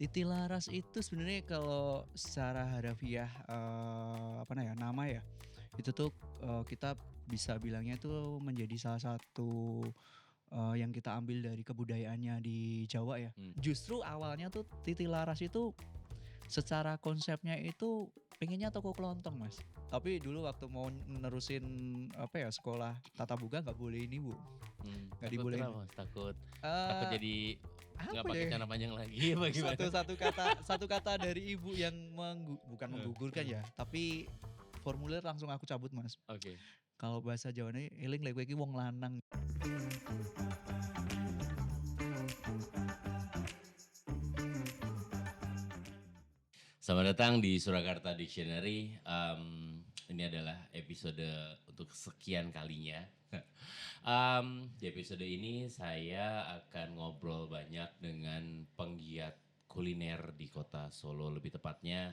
Titilaras itu sebenarnya kalau secara harafiah, nama ya, itu tuh, kita bisa bilangnya itu menjadi salah satu, yang kita ambil dari kebudayaannya di Jawa ya. Mmm, Justru awalnya tuh titilaras itu secara konsepnya itu pengennya toko kelontong, Mas. Tapi dulu waktu mau nerusin, sekolah tatap muka nggak bolehin ibu, nggak takut dibolehin. kenapa Mas? Takut takut Eee, jadi nggak Apa pakai ya, celana panjang lagi apa gimana? satu kata dari ibu yang bukan Heeh menggugurkan heeh. ya, tapi formulir langsung aku cabut, Mas. Oke. Kalau bahasa Jawane eling lek kowe iki wong lanang. Selamat datang di Surakarta Dictionary. Ini adalah episode untuk sekian kalinya. Di episode ini saya akan ngobrol banyak dengan penggiat kuliner di kota Solo, lebih tepatnya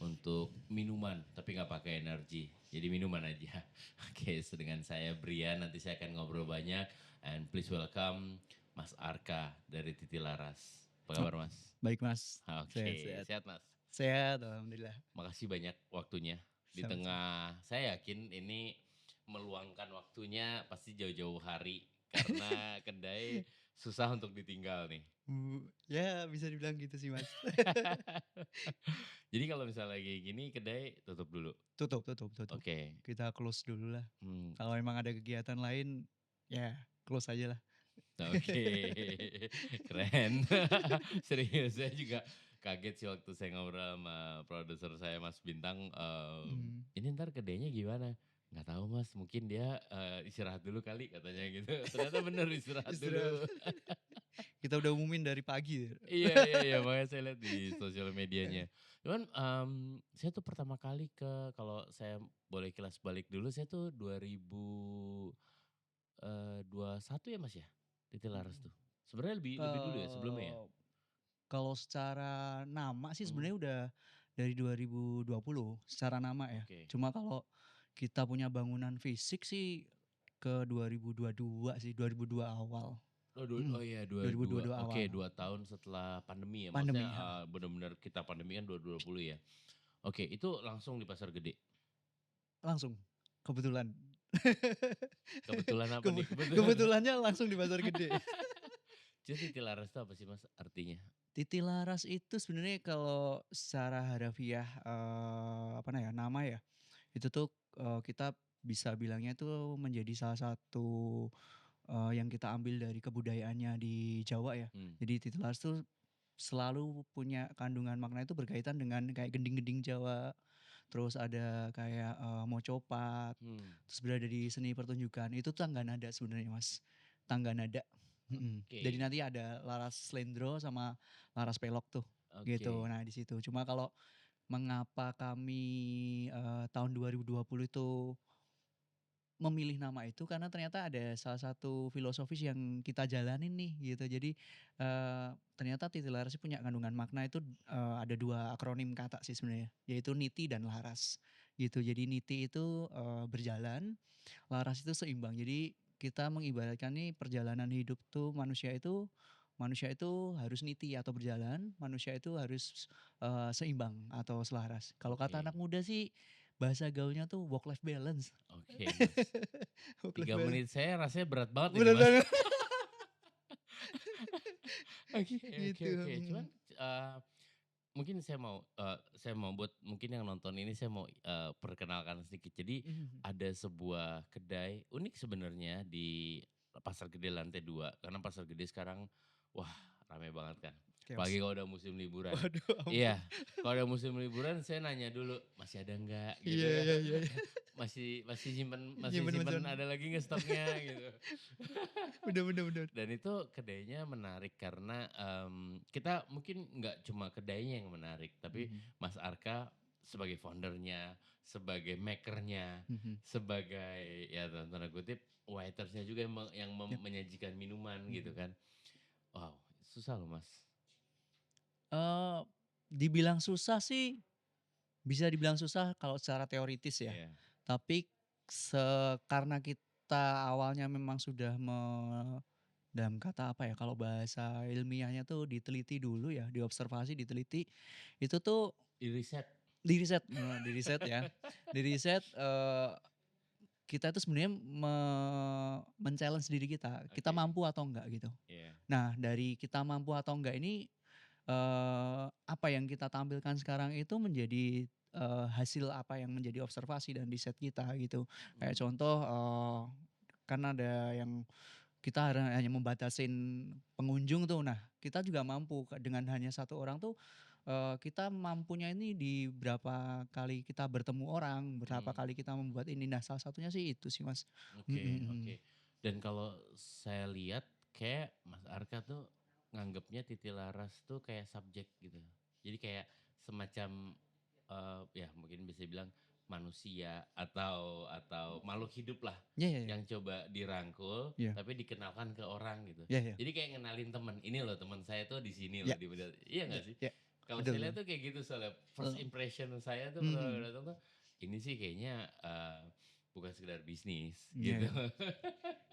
untuk minuman, tapi nggak pakai energi. Jadi minuman aja. Oke, dengan saya Brian, nanti saya akan ngobrol banyak. And please welcome Mas Arka dari Titi Laras. Apa Oh, kabar Mas? baik, Mas. Sehat Oke, sehat. sehat Mas. Sehat, alhamdulillah. Makasih banyak waktunya. Di Sama-sama. tengah, saya yakin ini meluangkan waktunya pasti jauh-jauh hari. Karena kedai susah untuk ditinggal nih. Ya bisa dibilang gitu sih, Mas. Jadi kalau misalnya kayak gini kedai tutup dulu. Tutup tutup tutup. Oke. Kita close dulu lah. Hmm, Kalau emang ada kegiatan lain, ya close aja lah. oke. Keren. Serius, saya juga kaget sih waktu saya ngobrol sama produser saya Mas Bintang. Mmm, Ini ntar kedainya gimana? Nggak tahu Mas, mungkin dia istirahat dulu kali katanya gitu. Ternyata bener istirahat istirahat. dulu. Kita udah umumin dari pagi ya. Iya iya iya, makanya saya lihat di sosial medianya. Cuman, saya tuh pertama kali kalau saya boleh kilas balik dulu, saya tuh 2021 ya Mas ya? Titilaras Mhm. tuh? Sebenarnya lebih lebih dulu ya, sebelumnya ya? Eee, Kalau secara nama sih Mhm, sebenarnya udah dari 2020 secara nama ya. oke. Cuma kalau kita punya bangunan fisik sih ke 2022 sih, 2002 awal. Oh Mhm, iya 22, 2022 oke awal. 2 tahun setelah pandemi ya? Maksudnya, Pandemi, heeh, bener-bener kita pandemi kan 2020 ya? Oke, itu langsung di pasar gede? langsung, kebetulan. Kebetulan apa Kebe nih? Kebetulan kebetulannya langsung di pasar gede. jadi Titilaras itu apa sih Mas artinya? Titilaras itu sebenarnya kalau secara harafiah, nama ya, itu tuh, kita bisa bilangnya itu menjadi salah satu, yang kita ambil dari kebudayaannya di Jawa ya. Mmm, Jadi titilaras tuh selalu punya kandungan makna itu berkaitan dengan kayak gending-gending Jawa, terus ada kayak, mocopat, hmm, terus berada di seni pertunjukan, itu tangga nada sebenarnya, Mas, tangga nada, mhm. oke Jadi nanti ada laras slendro sama laras pelok tuh, gitu. oke. Nah di situ, cuma kalau mengapa kami, tahun 2020 itu memilih nama itu karena ternyata ada salah satu filosofis yang kita jalanin nih gitu. Jadi, ternyata titilaras sih punya kandungan makna itu, ada 2 akronim kata sih sebenarnya, yaitu niti dan laras gitu. Jadi niti itu, berjalan, laras itu seimbang. Jadi kita mengibaratkan nih perjalanan hidup tuh manusia itu harus niti atau berjalan, manusia itu harus, seimbang atau selaras. Kalau kata anak Oke muda sih bahasa gaulnya tuh work life balance. oke, Mas. Work life 3 balance. menit saya rasanya berat banget ini, Bener Mas. banget. Oke oke Gitu, oke. Cuman, mungkin saya mau buat mungkin yang nonton ini saya mau, perkenalkan sedikit. Jadi Mhm. ada sebuah kedai unik sebenarnya di Pasar Gede lantai 2 karena Pasar Gede sekarang, wah rame banget kan. Apalagi Chaos. kalau udah musim liburan. Waduh ampun. Iya, kalau udah musim liburan saya nanya dulu, "Masih ada nggak?" Gitu Iya kan. iya iya iya. Masih Nyimpen simpen mesen. ada lagi nggak stoknya gitu. Bener bener bener. Dan itu kedainya menarik karena, kita mungkin nggak cuma kedainya yang menarik, tapi Mhm Mas Arka sebagai foundernya, sebagai makernya, mhm. sebagai ya dalam tanda kutip waitersnya juga yang Yap. menyajikan minuman gitu Mhm. kan. Wow, susah loh Mas. Eee, Dibilang susah sih, bisa dibilang susah kalau secara teoritis ya. Iya, Tapi karena kita awalnya memang sudah dalam kata apa ya, kalau bahasa ilmiahnya tuh diteliti dulu ya, diobservasi, diteliti, itu tuh Di-riset. di-riset, di-riset ya, di-riset, kita itu sebenarnya men-challenge diri kita, kita Oke, mampu atau enggak gitu. iya. Nah, dari kita mampu atau enggak ini, apa yang kita tampilkan sekarang itu menjadi, hasil apa yang menjadi observasi dan riset kita gitu. Kayak Mmm, contoh, kan ada yang kita hanya membatasin pengunjung tuh. Nah, kita juga mampu dengan hanya satu orang tuh, kita mampunya ini di berapa kali kita bertemu orang, berapa mhm, kali kita membuat ini. Nah, salah satunya sih itu sih, Mas. Mhm oke mhm. oke. Dan kalau saya lihat kayak Mas Arka tuh nganggepnya Titilaras tuh kayak subjek gitu. Jadi kayak semacam, ya mungkin bisa bilang manusia atau makhluk hidup lah Iya iya iya. yang coba dirangkul Iya. tapi dikenalkan ke orang gitu. Iya iya. Jadi kayak ngenalin temen, "Ini loh teman saya tuh di sini loh Iya. di iya Iya nggak sih? iya. Kalau Betul saya lihat betul. tuh kayak gitu soalnya first Heeh. impression saya tuh Mhm pertama mhm. datang tuh, ini sih kayaknya, bukan sekedar bisnis Iya gitu. iya.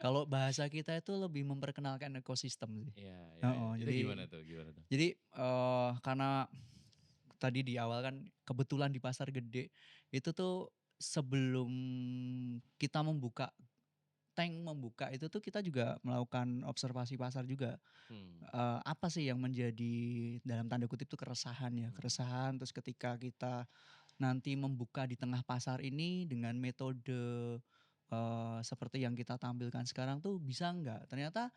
Kalau bahasa kita itu lebih memperkenalkan ekosistem sih. Iya iya iya. Heeh, Itu jadi gimana tuh gimana tuh? jadi, karena tadi di awal kan kebetulan di pasar gede, itu tuh sebelum kita membuka membuka itu tuh kita juga melakukan observasi pasar juga. Hmm, Apa sih yang menjadi dalam tanda kutip tuh keresahan ya, mhm, keresahan terus ketika kita nanti membuka di tengah pasar ini dengan metode, seperti yang kita tampilkan sekarang tuh bisa nggak? Ternyata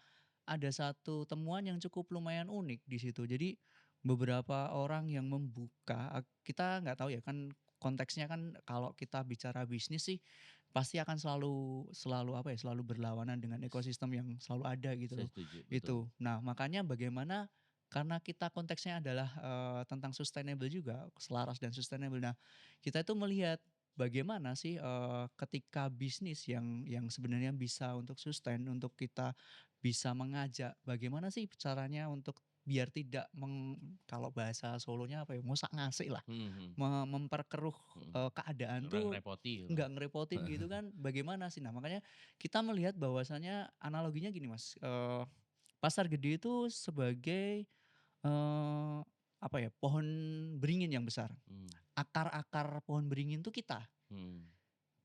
ada satu temuan yang cukup lumayan unik di situ. Jadi beberapa orang yang membuka, kita nggak tahu ya kan konteksnya kan kalau kita bicara bisnis sih pasti akan selalu selalu apa ya, selalu berlawanan dengan ekosistem yang selalu ada gitu saya loh, setuju, betul. itu. Nah makanya bagaimana karena kita konteksnya adalah, tentang sustainable juga, selaras dan sustainable. Nah kita itu melihat bagaimana sih, ketika bisnis yang sebenarnya bisa untuk sustain, untuk kita bisa mengajak bagaimana sih caranya untuk biar tidak kalau bahasa Solonya apa ya, ngosak-ngasik lah, Mhm mhm, memperkeruh, mhm. keadaan Orang tuh ngerepoti lah. nggak ngerepotin gitu kan bagaimana sih? Nah makanya kita melihat bahwasanya analoginya gini Mas, pasar gede itu sebagai, apa ya, pohon beringin yang besar. Mmm, Akar-akar pohon beringin tuh kita. mhm,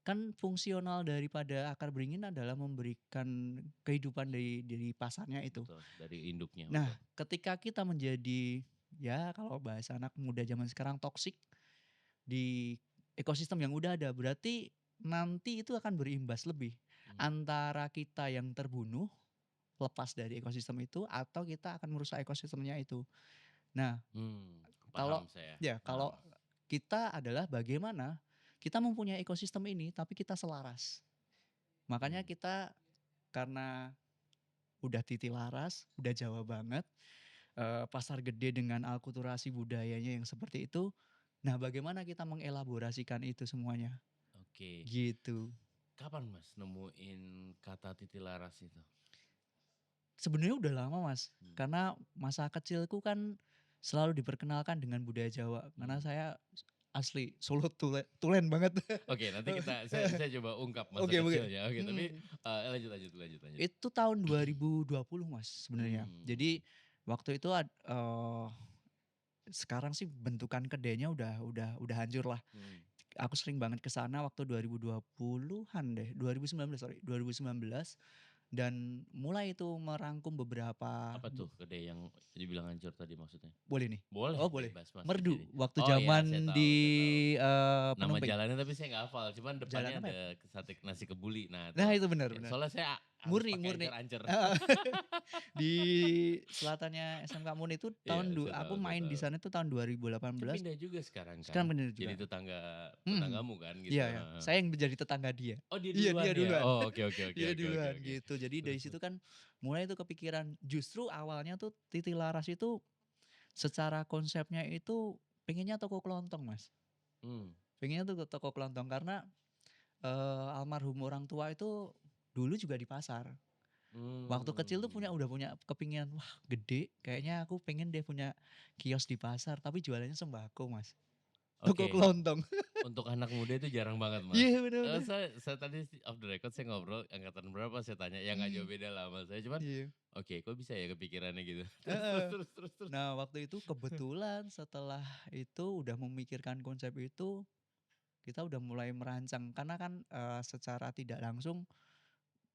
Kan fungsional daripada akar beringin adalah memberikan kehidupan dari pasarnya itu. betul, dari induknya, Nah, betul. ketika kita menjadi, ya kalau bahasa anak muda zaman sekarang toksik di ekosistem yang udah ada, berarti nanti itu akan berimbas lebih Mmm, antara kita yang terbunuh lepas dari ekosistem itu atau kita akan merusak ekosistemnya itu. Nah, kalau paham saya, ya kalau paham. kita adalah bagaimana kita mempunyai ekosistem ini tapi kita selaras. Makanya Mmm, kita karena udah titilaras, udah Jawa banget, pasar gede dengan alkulturasi budayanya yang seperti itu. Nah, bagaimana kita mengelaborasikan itu semuanya, oke. gitu. Kapan Mas nemuin kata Titilaras itu? Sebenarnya udah lama, Mas, Mmm, karena masa kecilku kan selalu diperkenalkan dengan budaya Jawa, karena mhm. saya asli Solo tulen banget. Oke, nanti saya coba ungkap masa Oke oke, kecilnya. Oke, tapi, mhm. lanjut lanjut lanjut lanjut. Itu tahun 2020, Mas, sebenarnya. Mmm, Jadi waktu itu sekarang sih bentukan kedainya udah hancur lah. mhm. Aku sering banget ke sana waktu 2020-an deh, 2019 sorry, 2019 dan mulai itu merangkum beberapa Apa tuh kedai yang dibilang hancur tadi maksudnya? boleh nih? Boleh, Oh boleh, bebas Mas di Merdu sini. waktu Oh iya, saya zaman di, tahu saya tahu. Nama Penemping. jalannya tapi saya nggak hafal, cuman Jalan depannya apa ya? ada sate nasi kebuli. Nah Nah itu, itu benar ya benar. soalnya saya harus Murni pakai murni. ancer-ancer. Heeh. Di selatannya SMK Murni itu Iya, aku saya main di tahu. sana itu tahun Kan 2018, pindah juga sekarang kan? sekarang bener Jadi juga. Mhm. tetanggamu kan gitu, Iya ya, heeh. saya yang menjadi tetangga dia. Oh dia Iya duluan dia ya? duluan. Oh oke oke oke Dia oke oke duluan oke. gitu. Jadi dari Terus situ terus? kan mulai tuh kepikiran, justru awalnya tuh Titi Laras itu secara konsepnya itu pengennya toko kelontong, Mas. Mmm, Pengennya tuh toko kelontong karena, almarhum orang tua itu dulu juga di pasar. Waktu kecil tuh mmm. udah punya kepinginan, "Wah gede kayaknya aku pengen deh punya kios di pasar," tapi jualannya sembako, Mas. toko Oke. kelontong. Untuk anak muda itu jarang banget, Mas. Iya, bener bener. Saya tadi off the record saya ngobrol angkatan berapa saya tanya, ya nggak jauh Mmm, beda lah sama saya, cuman iya, oke kok bisa ya kepikirannya gitu. Terus terus heeh. terus terus terus. Nah, waktu itu kebetulan setelah itu udah memikirkan konsep itu, kita udah mulai merancang karena kan, secara tidak langsung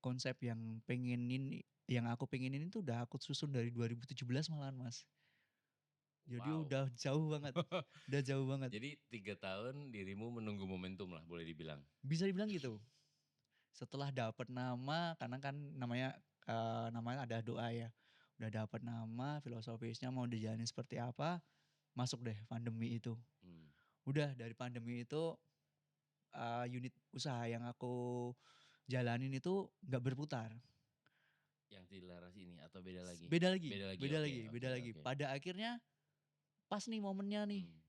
konsep yang aku pengenin itu udah aku susun dari 2017 malahan, Mas. Jadi Wow. udah jauh banget, udah jauh banget. Jadi 3 tahun dirimu menunggu momentum lah boleh dibilang? Bisa dibilang gitu. Setelah dapet nama, karena kan namanya ada doa ya. Udah dapet nama, filosofisnya mau dijalanin seperti apa, masuk deh pandemi itu. Mmm, Udah dari pandemi itu, unit usaha yang aku jalanin itu nggak berputar. yang di Laras ini atau beda lagi? Beda lagi Beda lagi, beda oke lagi oke beda lagi. oke. Pada akhirnya pas nih momennya nih, Mmm,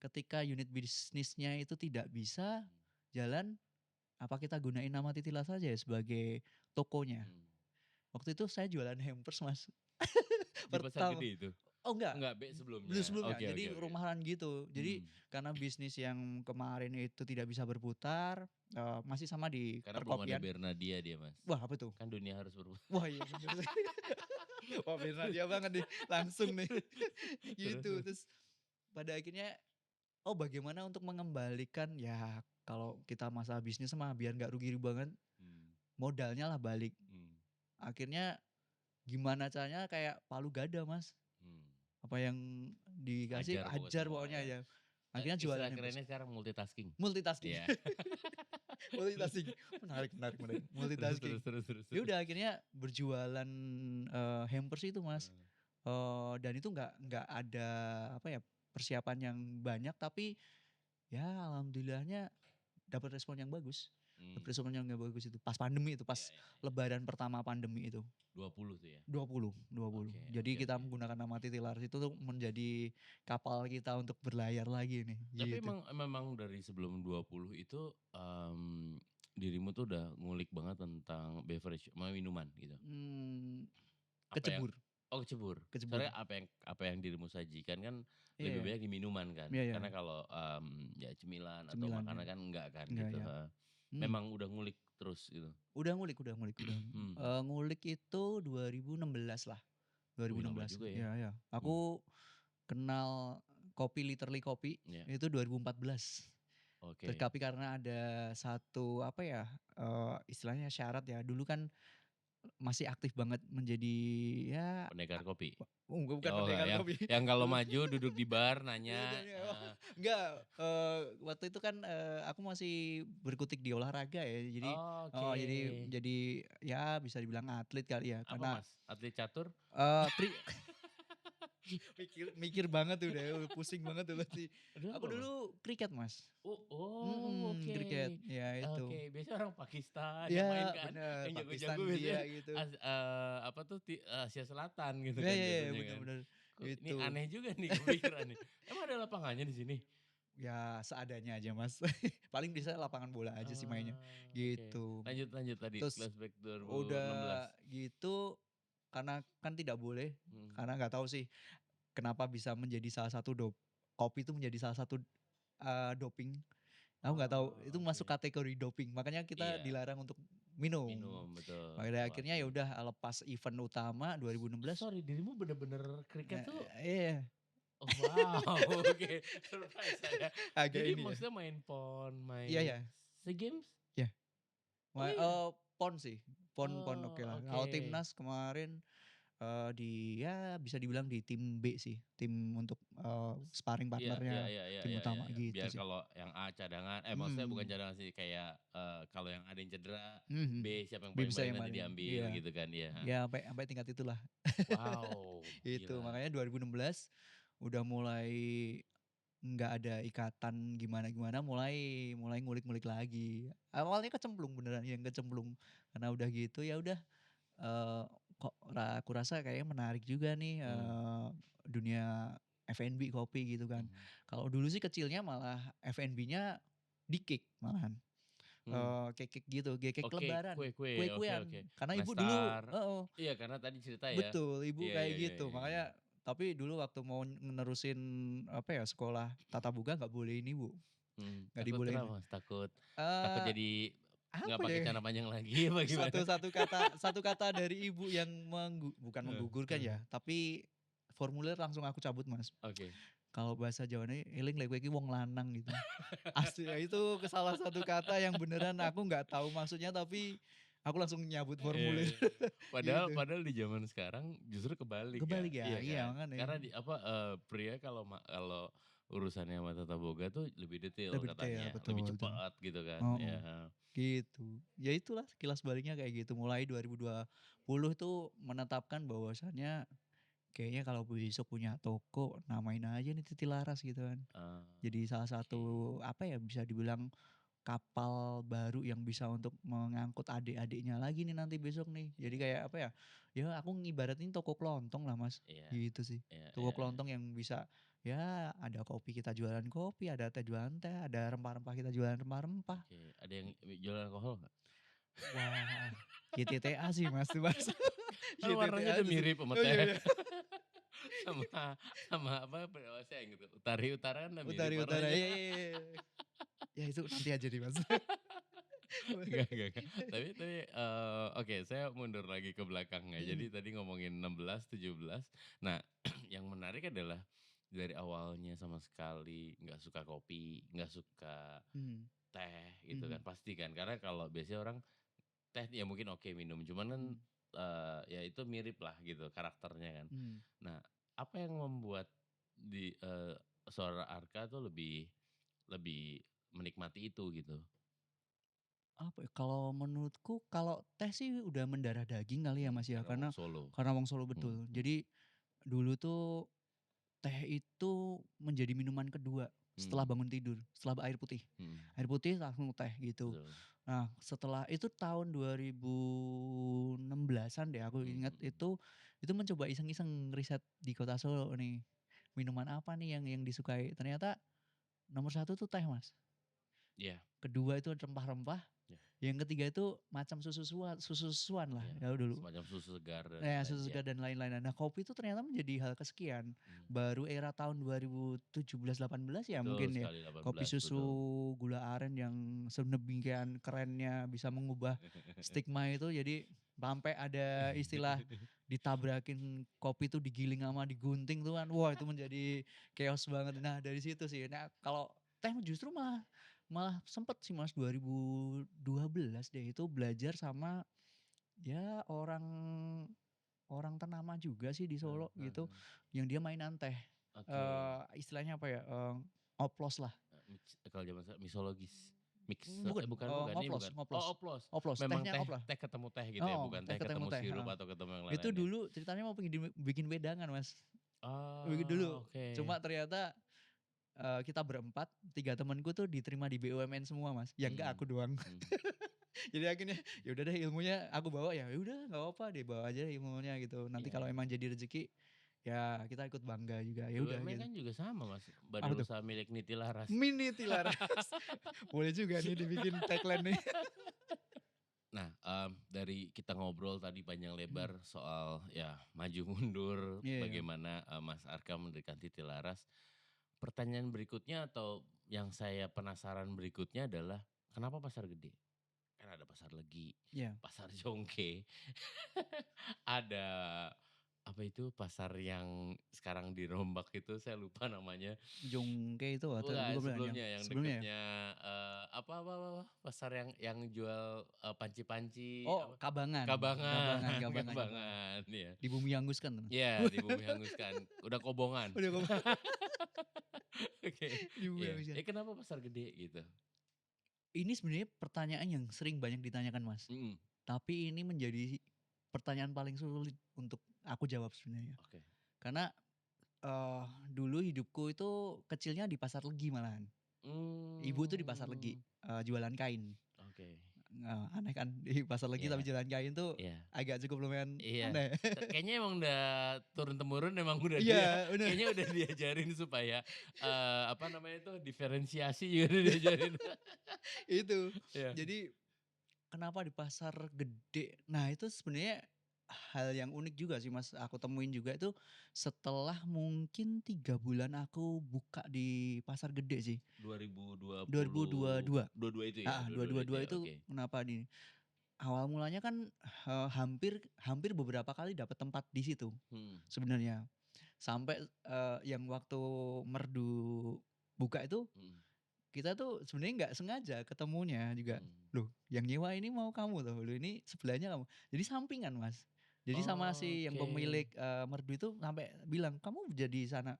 ketika unit bisnisnya itu tidak bisa mmm, jalan, apa kita gunain nama Titilas saja ya sebagai tokonya. mmm. Waktu itu saya jualan hampers, Mas. Di pasar Pertama gede itu? oh enggak, Enggak, belum sebelumnya? sebelumnya, Oke oke jadi oke. rumahan gitu. Jadi Mmm, karena bisnis yang kemarin itu tidak bisa berputar, masih sama di karena belum ada perkopian. Bernadia dia, Mas. Wah, apa tuh? Kan dunia harus berputar. Wah, iya bener sih. Wah, beneran dia banget nih, langsung nih. Terus Gitu, terus? terus pada akhirnya, oh bagaimana untuk mengembalikan ya kalau kita masalah bisnis mah biar nggak rugi banget, Mmm, modalnya lah balik. mmm, Akhirnya gimana caranya kayak palu gada, Mas. mmm. Apa yang dikasih Hajar pokoknya hajar semua pokoknya ya. aja. Akhirnya jualan Istilah hampers. kerennya sekarang multitasking. Multitasking, Iya. multitasking. Menarik menarik menarik, Terus multitasking. terus terus terus Ya terus. udah akhirnya berjualan, hampers itu, Mas. Heeh. Dan itu nggak ada apa ya, persiapan yang banyak tapi ya alhamdulillahnya dapat respon yang bagus. Mmm, Dapat respon yang bagus itu pas pandemi itu, iya pas iya iya. lebaran pertama pandemi itu. 20 tuh ya? 20. Oke Jadi oke kita oke. menggunakan nama Titi Laras itu tuh menjadi kapal kita untuk berlayar lagi nih, Tapi gitu. memang dari sebelum 20 itu, dirimu tuh udah ngulik banget tentang beverage, minuman gitu? Mmm, Apa yang kecebur oh kecebur? kecebur. Soalnya apa yang dirimu sajikan kan lebih Iya, banyak di minuman kan? iya iya, Karena kalau, ya cemilan atau cemilan ya. makanan kan enggak kan Enggak gitu, ya. heeh. Mhm, Memang udah ngulik terus gitu? Hmm. ngulik itu 2016 lah, Wih lama 2016. juga ya? Iya iya. Hmm. Aku kenal kopi, Literally Kopi Ya, itu 2014. oke. Tapi karena ada satu apa ya, istilahnya syarat ya, dulu kan masih aktif banget menjadi ya Pendekar kopi? bukan Oh enggak, pendekar yang kopi. yang kalau Dulu maju duduk di bar nanya, enggak, waktu itu kan, aku masih berkutik di olahraga ya, jadi oke. heeh, jadi ya bisa dibilang atlet kali ya, Apa karena, Mas, atlet catur? eee, kri mikir mikir banget udah pusing banget tuh pasti. Aduh Aku apa Mas? dulu kriket, Mas. Oke. Kriket, ya itu. Oke, biasanya orang Pakistan yang main Ya kan, bener, yang Pakistan, jago-jago biasanya India gitu. apa tuh, Asia Selatan gitu Ya kan ya ya, biasanya bener kan. bener, Kok ini itu. aneh juga nih kepikiran nih. Emang ada lapangannya di sini? Ya seadanya aja, Mas. Paling bisa lapangan bola aja sih mainnya, Oke. gitu. Lanjut lanjut tadi, Terus flashback 2016. udah gitu, karena kan tidak boleh, Mhm. karena nggak tahu sih kenapa bisa menjadi salah satu kopi itu menjadi salah satu, doping. Aku nggak tahu, itu masuk Oke. kategori doping, makanya kita Iya, dilarang untuk minum. minum, betul. Pada Wah, akhirnya ya keren. udah lepas event utama 2016, Sorry, dirimu bener-bener kriket tuh iya, oh wow, oke, surprise saya. agak Jadi ini ya. maksudnya main PON, Iya main ya, SEA Games? iya. Oh iya? PON sih, PON Oh, oke lah. Kalau oke. timnas kemarin, di ya bisa dibilang di tim B sih, tim untuk, sparring Iya iya partnernya iya iya tim iya iya utama iya. gitu Biar sih. kalau yang A cadangan, maksudnya bukan Mhm, cadangan sih, kayak, kalau yang ada yang cedera, mhm. B siapa yang paling Bisa baik yang nanti paling diambil iya, gitu kan, iya, heeh. ya sampai sampai tingkat itulah. Wow, Itu gila. makanya 2016 udah mulai nggak ada ikatan gimana-gimana, mulai mulai ngulik-ngulik lagi. Awalnya kecemplung beneran yang kecemplung, karena udah gitu ya udah, eee, kok aku rasa kayaknya menarik juga nih, Mmm, dunia F&B kopi gitu kan. mhm, Kalau dulu sih kecilnya malah F&B-nya di cake malahan, mmm. cake-cake gitu, cake Oke, lebaran, kue-kue, oke kue-kuean. oke. Karena ibu dulu Nastar heeh, iya karena tadi cerita ya. betul, ibu Iya kayak iya iya gitu. iya Makanya iya. Tapi dulu waktu mau nerusin apa ya, sekolah tatap muka nggak bolehin ibu, nggak Takut dibolehin. kenapa Mas? Takut Eee, jadi nggak apa pakai ya, celana panjang lagi apa gimana? satu kata dari ibu yang bukan Heeh menggugurkan heeh. ya, tapi formulir langsung aku cabut, Mas. Oke. Kalau bahasa Jawane, "Eling lek kowe iki wong lanang," gitu. Asli ya itu salah satu kata yang beneran aku nggak tahu maksudnya, tapi aku langsung nyabut Iya formulir iya. Padahal gitu. padahal di zaman sekarang justru kebalik ya, Kebalik ya? iya Iya kan? makanya. Karena pria kalau urusannya sama tata boga tuh lebih detail Lebih detail, katanya, lebih betul betul. cepat gitu kan, Heeh, ya. gitu. Ya itulah kilas baliknya kayak gitu. Mulai 2020 tuh menetapkan bahwasannya kayaknya kalau besok punya toko, namain aja nih Titi Laras gitu kan. Ah, Jadi salah satu oke. apa ya, bisa dibilang kapal baru yang bisa untuk mengangkut adik-adiknya lagi nih nanti besok nih. Jadi Iya kayak iya. apa ya, ya aku ngibaratin toko kelontong lah Mas, Iya gitu sih. iya Toko iya iya. kelontong yang bisa, ya ada kopi kita jualan kopi, ada teh jualan teh, ada rempah-rempah kita jualan rempah-rempah. Oke, ada yang jualan alkohol nggak? Wah, YTTA sih Mas tuh Mas, Kan warnanya YTTA udah aja sih. mirip sama Oh iya teh. iya, Sama sama apa, saya inget, Utari Utara kan udah mirip Utara-utara, warnanya. iya iya iya iya. Ya itu nanti aja deh Mas. Enggak. Oke, saya mundur lagi ke belakangnya. Mhm, Jadi tadi ngomongin 16, 17. Nah, yang menarik adalah dari awalnya sama sekali nggak suka kopi, nggak suka mhm, teh gitu kan, mhm, pasti kan. Karena kalau biasanya orang teh ya mungkin oke minum, cuman kan, mhm, ya itu mirip lah gitu karakternya kan. mhm. Nah, apa yang membuat seorang Arka tuh lebih lebih menikmati itu gitu? Apa ya, kalau menurutku kalau teh sih udah mendarah daging kali ya Mas ya, Karena wong karena Solo. wong Solo Mhm betul. mhm. Jadi dulu tuh teh itu menjadi minuman kedua setelah Mmm, bangun tidur, setelah air putih. mhm, Air putih langsung teh gitu. betul. Nah setelah itu tahun 2016-an deh aku Mhm ingat mhm. itu mencoba iseng-iseng riset di kota Solo nih, minuman apa nih yang disukai, ternyata nomor satu tuh teh Mas, Iya kedua itu rempah-rempah, iya yang ketiga itu macam susu-susuan lah iya, ya dulu. semacam susu segar dan Ya lain-lain, susu iya. segar dan lain-lain. Nah kopi itu ternyata menjadi hal kesekian. Mmm, Baru era tahun 2017-18 ya betul mungkin ya. sekali Kopi 18, susu betul. gula aren yang sedemikian kerennya bisa mengubah stigma itu, jadi sampai ada istilah ditabrakin kopi itu digiling sama digunting tuh kan. Wah itu menjadi chaos banget. Nah dari situ sih. Nah kalau teh justru malah malah sempet sih Mas 2012 deh itu belajar sama ya orang orang ternama juga sih di Heeh Solo heeh gitu, heeh. yang dia mainan teh, Oke, istilahnya apa ya, oplos lah. kalau zaman sekarang mixologis, Bukan, bukan bukan, ini ngoplos bukan. ngoplos Oh oplos, oplos, memang tehnya teh oplos. teh ketemu teh gitu ya, Oh, bukan teh teh ketemu ketemu teh, sirup heeh. atau ketemu yang Itu lain-lain ya? dulu ceritanya mau bikin wedangan Mas, bikin dulu. Oh, oke. Cuma ternyata, kita berempat, 3 temenku tuh diterima di BUMN semua Mas, yang enggak Mhm, aku doang. mhm. Jadi akhirnya ya udah deh ilmunya aku bawa, ya udah nggak apa-apa dibawa aja ilmunya gitu. Nanti Iya kalau iya. emang jadi rezeki, ya kita ikut bangga juga, ya udah BUMN gitu. kan juga sama Mas, Apa Badan tuh? Usaha Milik Niti Laras. Mini Tilaras. Boleh juga nih dibikin tagline nih. Nah, dari kita ngobrol tadi panjang Mhm, lebar soal ya maju mundur iya iya. bagaimana, Mas Arka mendirikan Titi Laras. Pertanyaan berikutnya atau yang saya penasaran berikutnya adalah kenapa pasar gede? Kan ada pasar Legi, Iya, pasar Jongke, ada apa itu pasar yang sekarang dirombak itu saya lupa namanya. Jongke itu atau Bukan, bukan yang sebelumnya yang sebelumnya ya? deketnya, apa, pasar yang jual, panci-panci Oh, apa, Kabangan Kabangan Kabangan Kabangan Kabangan. Kabangan, iya. Di Bumi Angus kan? Iya, di Bumi Hanguskan, udah kobongan. Udah ngomong Oke, di Bumi iya. Angus kan. Kenapa pasar gede gitu? Ini sebenarnya pertanyaan yang sering banyak ditanyakan Mas, Mhm, tapi ini menjadi pertanyaan paling sulit untuk aku jawab sebenarnya. oke. Karena, dulu hidupku itu kecilnya di pasar Legi malahan. Ibu tuh di pasar Legi, Mmm, jualan kain. oke. Aneh kan di pasar Legi tapi Iya jualan kain tuh iya agak cukup lumayan iya. aneh. Kayaknya emang udah turun-temurun emang udah dia Iya bener, kayaknya udah diajarin supaya, apa namanya itu, diferensiasi juga udah diajarin. itu. Iya. Jadi kenapa di pasar gede, nah itu sebenarnya hal yang unik juga sih Mas, aku temuin juga itu setelah mungkin 3 bulan aku buka di pasar gede sih, 2020, 2022. 22 itu ya? Heeh, 22 itu 2022 ya? itu Oke. kenapa awal mulanya kan, hampir hampir beberapa kali dapat tempat di situ Mhm, sebenarnya. Sampai, yang waktu merdu buka itu, mhm, kita tuh sebenarnya nggak sengaja ketemunya juga, mhm. "Loh yang nyewa ini mau kamu loh, loh ini sebelahnya kamu." Jadi sampingan Mas. Jadi sama si yang Oke. pemilik, merdu itu sampai bilang, "Kamu jadi sana?"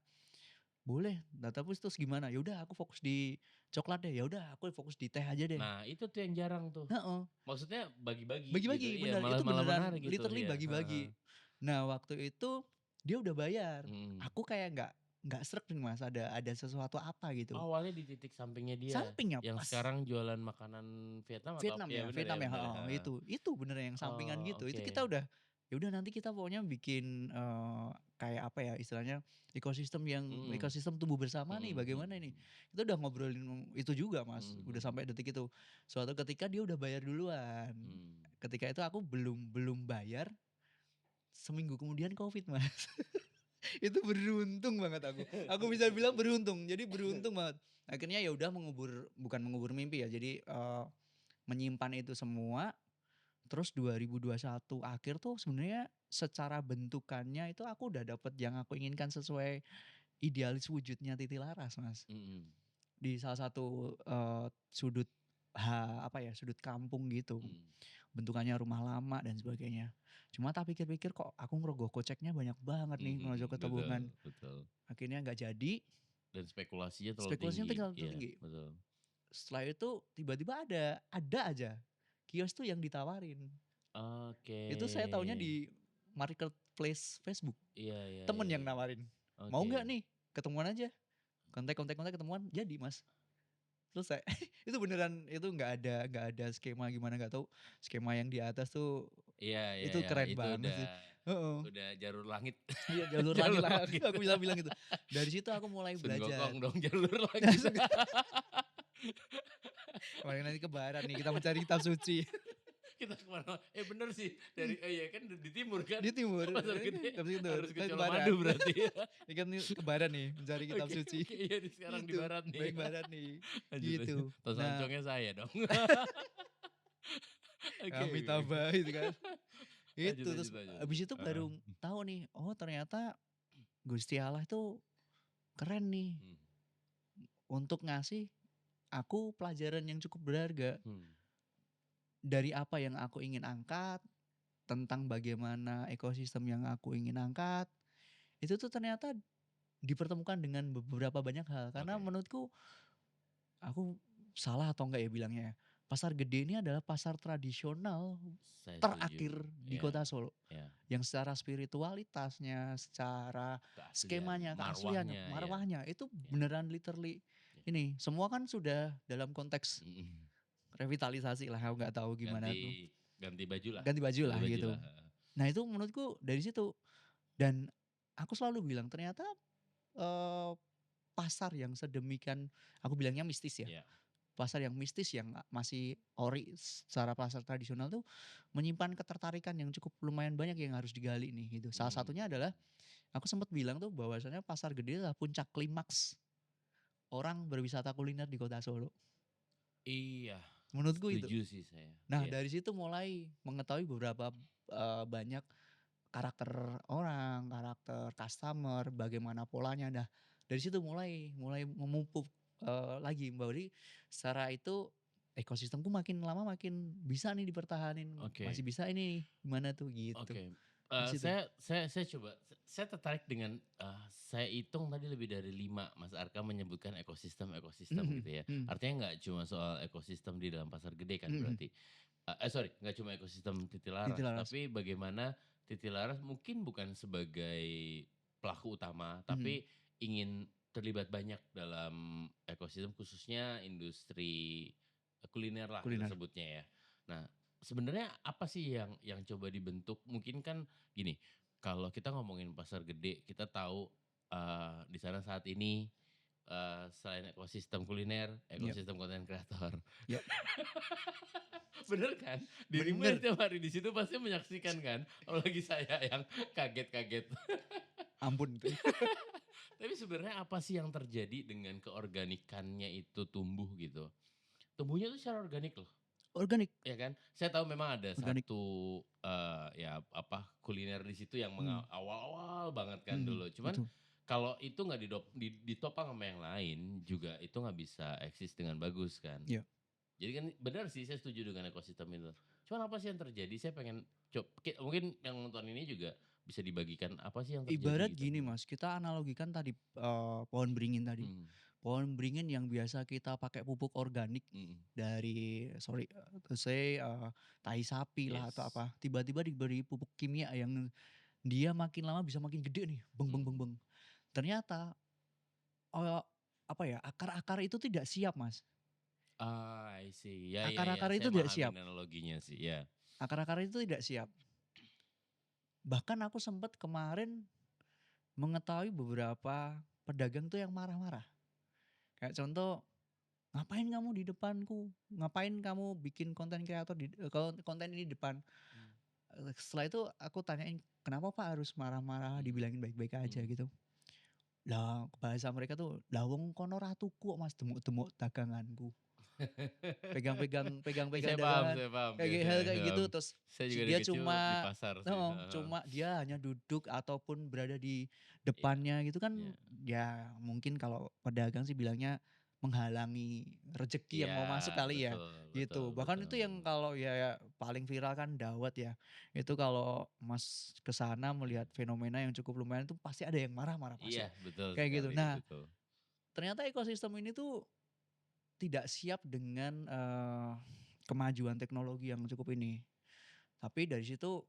"Boleh." Nah terus gimana? "Ya udah aku fokus di coklat deh." "Ya udah aku fokus di teh aja deh." Nah itu tuh yang jarang tuh. Heeh. Maksudnya bagi-bagi gitu, Bagi-bagi, iya bener, malah itu malah beneran menarik gitu, literally iya, heeh heeh. bagi-bagi. Nah, waktu itu dia udah bayar, Mhm. aku kayak nggak sreg nih Mas, ada sesuatu apa gitu. Awalnya di titik sampingnya dia, Sampingnya yang pas, sekarang jualan makanan Vietnam atau apa? Iya bener ya Vietnam ya, bener ya, heeh, heeh. itu bener yang sampingan Oh gitu. Itu oke. kita udah, ya udah nanti kita pokoknya bikin, kayak apa ya istilahnya, Mhm, ekosistem tumbuh bersama nih, mhm bagaimana ini. mhm, Kita udah ngobrolin itu juga Mas, mhm udah mhm, sampai detik itu. Suatu ketika dia udah bayar duluan, mmm. ketika itu aku belum belum bayar, seminggu kemudian Covid Mas. Itu beruntung banget aku. Aku bisa bilang beruntung, jadi beruntung banget. Akhirnya ya udah bukan mengubur mimpi ya, jadi, menyimpan itu semua, terus 2021 akhir tuh sebenarnya secara bentukannya itu aku udah dapet yang aku inginkan sesuai idealis wujudnya Titilaras, Mas. Mhm, Di salah satu, sudut apa ya, sudut kampung gitu, mhm, bentukannya rumah lama dan sebagainya. Cuma tak pikir-pikir kok aku ngerogoh koceknya banyak banget nih mhm ngerogoh mhm, ke betul tabungan. betul. Akhirnya nggak jadi, Dan spekulasinya terlalu spekulasinya tinggi, tinggal iya tinggi. betul. Setelah itu tiba-tiba ada aja kios tuh yang ditawarin. Oke. Itu saya taunya di marketplace Facebook, Iya iya temen iya yang iya. nawarin, "Mau Oke. nggak nih? Ketemuan aja." Kontak ketemuan, jadi Mas. Terus saya itu beneran itu nggak ada skema gimana nggak tahu, skema yang di atas tuh Iya iya itu iya, keren itu banget sih. Heeh, udah jalur langit. iya jalur langit Jalur lah langit. aku bisa bilang gitu. Dari situ aku mulai Sun belajar. Gokong dong jalur langit. Langsung kemarin nanti ke barat nih kita mencari kitab suci. Kita ke mana, bener sih dari iya kan di timur kan, Di timur, Pasar Gede habis itu harus ke saya ke barat. Colomadu berarti ya. Ini kan nih ke barat nih mencari kitab Oke suci. oke, iya nih sekarang di Itu, barat nih. baik barat nih, Lanjut lanjut, gitu. tos Nah, oncongnya saya dong. Oke kami oke. tambah itu kan. Lanjut Itu, terus lanjut lanjut habis lanjut, itu heeh. baru tahu nih, oh ternyata Gusti Allah itu keren nih Mhm, untuk ngasih aku pelajaran yang cukup berharga. hmm, Dari apa yang aku ingin angkat, tentang bagaimana ekosistem yang aku ingin angkat, itu tuh ternyata dipertemukan dengan beberapa banyak hal. Karena oke. menurutku, aku salah atau enggak ya bilangnya ya, Pasar Gede ini adalah pasar tradisional Saya setuju, terakhir di iya Kota Solo. iya. Yang secara spiritualitasnya, secara Keaslian, skemanya, keasliannya, marwahnya, ya marwahnya, itu ya beneran literally ya, ini, semua kan sudah dalam konteks mhm, revitalisasi lah, aku nggak tahu gimana ganti tuh, ganti bajulah ganti baju ganti lah bajulah, gitu. heeh. Nah itu menurutku dari situ, dan aku selalu bilang ternyata, eee, pasar yang sedemikian, aku bilangnya mistis ya, Iya, pasar yang mistis yang masih ori secara pasar tradisional tuh menyimpan ketertarikan yang cukup lumayan banyak yang harus digali nih gitu. Salah satunya mhm. adalah aku sempat bilang tuh bahwasanya Pasar Gede adalah puncak klimaks orang berwisata kuliner di Kota Solo, Iya, menurutku itu. setuju sih saya, Nah iya, dari situ mulai mengetahui beberapa, banyak karakter orang, karakter customer, bagaimana polanya. Nah dari situ mulai mulai memupuk, lagi bahwa jadi secara itu ekosistemku makin lama makin bisa nih dipertahanin, masih oke. bisa ini gimana tuh gitu, Oke, di situ. saya coba, saya tertarik dengan, saya hitung tadi lebih dari 5 Mas Arka menyebutkan ekosistem-ekosistem Mhm gitu ya. mhm, Artinya nggak cuma soal ekosistem di dalam pasar gede kan mhm, berarti? Sorry, nggak cuma ekosistem Titilaras, Titilaras. tapi bagaimana Titilaras mungkin bukan sebagai pelaku utama, Mhm, tapi ingin terlibat banyak dalam ekosistem khususnya industri, kuliner lah kita kuliner. sebutnya ya. Nah, sebenarnya apa sih yang coba dibentuk? Mungkin kan gini, kalau kita ngomongin pasar gede, kita tahu, di sana saat ini, selain ekosistem kuliner, Iya, ekosistem konten kreator. iya, Bener kan? Dirimu yang bener, tiap hari di situ pasti menyaksikan kan? Apalagi saya yang kaget-kaget. ampun itu. Tapi sebenarnya apa sih yang terjadi dengan keorganikannya itu tumbuh gitu? Tumbuhnya tuh secara organik loh, Organik, ya kan? Saya tahu memang ada organik, satu, ya apa, kuliner di situ yang mmm, awal-awal banget kan mhm, dulu. Cuman betul. kalau itu nggak ditopang sama yang lain juga itu nggak bisa eksis dengan bagus kan. Iya. Jadi kan benar sih saya setuju dengan ekosistem itu. Cuman apa sih yang terjadi? Saya pengen mungkin yang nonton ini juga bisa dibagikan apa sih yang terjadi Ibarat gitu? gini Mas, kita analogikan tadi, pohon beringin tadi. Mhm, Pohon beringin yang biasa kita pakai pupuk organik mhm, dari sorry, to say, tai sapi lah atau yes, apa, tiba-tiba diberi pupuk kimia yang dia makin lama bisa makin gede nih, beng beng beng mhm. beng. Ternyata, eee, apa ya, akar-akar itu tidak siap Mas, Ah, I see. Ya ya ya, akar-akar itu saya tidak siap mahamin analoginya sih, ya. akar-akar itu tidak siap. Bahkan aku sempat kemarin mengetahui beberapa pedagang tuh yang marah-marah. Kayak contoh, "Ngapain kamu di depanku? Ngapain kamu bikin konten kreator konten ini di depan?" Mmm, Setelah itu aku tanyain, "Kenapa Pak harus marah-marah, mhm, dibilangin baik-baik aja?" mhm. Gitu. Lah bahasa mereka tuh, "Lah wong kono ra tuku kok Mas, demuk-demuk daganganku." Pegang-pegang dagangan, Saya paham kayak biasanya, hal kayak gitu, terus saya juga dari dia kecil di cuma pasar sih, heeh, heeh, cuma dia hanya duduk ataupun berada di iya depannya gitu iya kan, ya mungkin kalau pedagang sih bilangnya menghalangi rezeki iya, yang mau masuk kali ya, betul betul gitu. Bahkan itu betul. yang kalau ya paling viral kan dawet ya, itu kalau Mas ke sana melihat fenomena yang cukup lumayan itu pasti ada yang marah-marah Iya, pasti, betul kayak gitu. sekali, Nah, betul. ternyata ekosistem ini tuh tidak siap dengan, kemajuan teknologi yang cukup ini. Tapi dari situ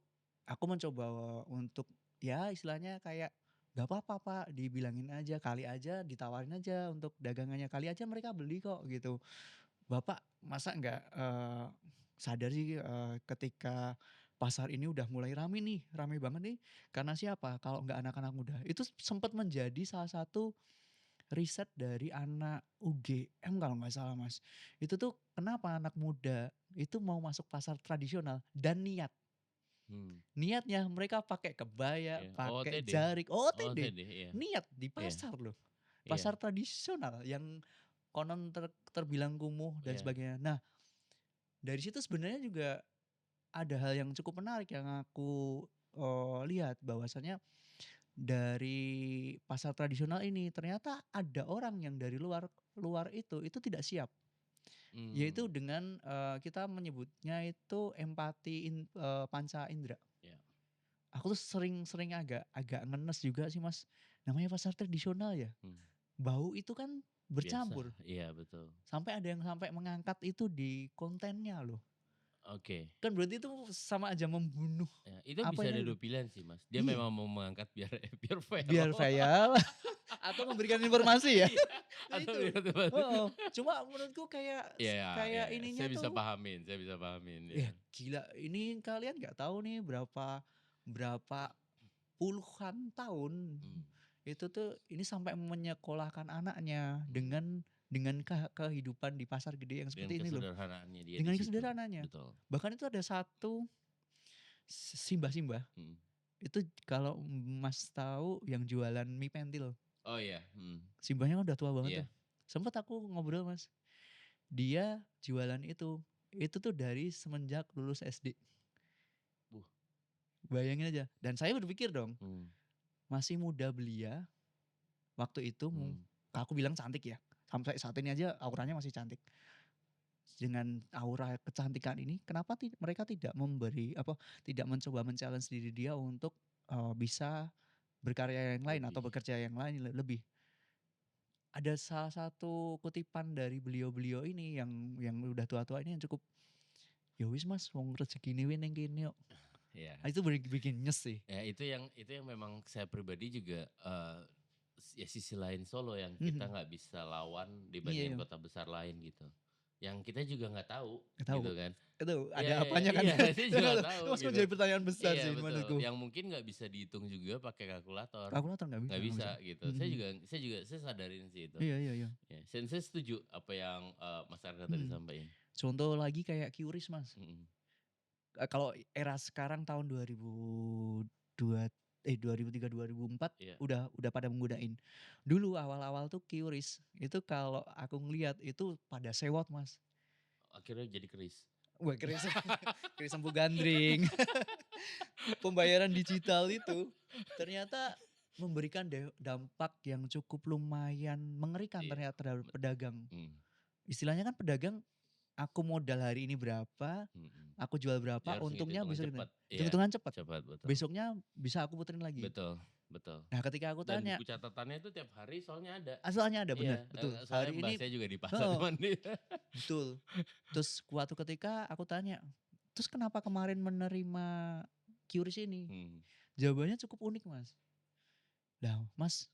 aku mencoba untuk ya istilahnya kayak, "Gak apa-apa Pak, dibilangin aja, kali aja ditawarin aja untuk dagangannya, kali aja mereka beli kok," gitu. "Bapak masa nggak, sadar sih, ketika pasar ini udah mulai rame nih, rame banget nih, karena siapa? Kalau nggak anak-anak muda." Itu sempat menjadi salah satu riset dari anak UGM kalau nggak salah Mas. Itu tuh kenapa anak muda itu mau masuk pasar tradisional dan niat. Hmm, Niatnya mereka pakai kebaya, iya, pakai OOTD jarik, OOTD, OOTD, iya niat di iya pasar loh. iya Pasar tradisional yang konon terbilang kumuh dan iya, sebagainya. Nah, dari situ sebenarnya juga ada hal yang cukup menarik yang aku, lihat bahwasanya dari pasar tradisional ini ternyata ada orang yang dari luar luar itu tidak siap. Yaitu mmm, dengan, kita menyebutnya itu empati panca indera. iya, Aku tuh sering sering agak agak ngenes juga sih Mas, namanya pasar tradisional ya, mmm, bau itu kan biasa, bercampur, iya betul. sampai ada yang sampai mengangkat itu di kontennya loh. Oke. Kan berarti itu sama aja membunuh Ya, itu apa bisa yang ada ada 2 pilihan sih, Mas. Dia iya, memang mau mengangkat biar biar viral. biar viral atau memberikan informasi ya. Iya, Nah atau itu, biar teman heeh, cuma menurutku kayak iya iya kayak iya, ininya tuh, saya bisa pahamin, ya. gila ini kalian nggak tahu nih berapa berapa puluhan tahun Mmm, itu tuh ini sampai menyekolahkan anaknya mhm, dengan kehidupan di pasar gede yang dengan seperti ini loh, kesederhanaannya dia di dengan situ, kesederhananya. betul, Bahkan itu ada satu simbah-simbah, mhm. itu kalau Mas tahu yang jualan mie pentil, Oh iya, simbahnya kan udah tua banget tuh. iya. Sempet aku ngobrol Mas, dia jualan itu tuh dari semenjak lulus SD, Wuh, bayangin aja. Dan saya berpikir dong, mmm, masih muda belia, waktu itu mmm, aku bilang cantik ya, sampai saat ini aja auranya masih cantik. Dengan aura kecantikan ini, kenapa mereka tidak memberi apa, tidak mencoba men-challenge diri dia untuk, bisa berkarya yang lain atau lebih, bekerja yang lain lebih. Ada salah satu kutipan dari beliau-beliau ini yang udah tua-tua ini yang cukup, "Ya wis Mas, wong rezekine we ning kene kok." iya. Ah, itu bikin nyes sih. Ya itu yang memang saya pribadi juga, ya sisi lain Solo yang kita Mhm, nggak bisa lawan iya dibandingin iya, kota besar lain gitu. yang kita juga nggak tahu Nggak tahu gitu kan. itu Iya ada iya iya, apanya kan iya ya? saya Itu juga kan nggak tahu masuk gitu. menjadi pertanyaan besar Iya sih betul, menurutku. yang mungkin nggak bisa dihitung juga pakai kalkulator, Kalkulator nggak bisa nggak nggak bisa bisa. gitu. Mhm mhm. Saya juga saya sadarin sih itu. Iya iya iya. Ya, saya setuju apa yang, Mas Arga tadi Mhm. sampaikan. Contoh lagi kayak QRIS Mas. Mhm, Kalau era sekarang tahun 2002 2003, 2004 iya. udah pada menggunain. Dulu awal-awal tuh QRIS itu kalau aku ngelihat itu pada sewot Mas. Akhirnya jadi keris. Wah QRIS QRIS Empu Gandring. Pembayaran digital itu ternyata memberikan dampak yang cukup lumayan mengerikan Iya, ternyata terhadap pedagang. mhm, Istilahnya kan pedagang, aku modal hari ini berapa, mhm. aku jual Dia berapa, harus untungnya ngitung-hitungan bisa gini. cepat. Iya, Hitung-hitungan cepat. cepat, betul. Besoknya bisa aku puterin lagi. Betul betul. Nah ketika aku Dan tanya, buku catatannya itu tiap hari soalnya ada. asalnya ada bener, Iya, betul. soalnya Hari mbak ini saya juga di pasar heeh, cuman dia betul. Terus suatu ketika aku tanya, "Terus kenapa kemarin menerima QRIS ini?" mhm, Jawabannya cukup unik Mas. "Lah Mas,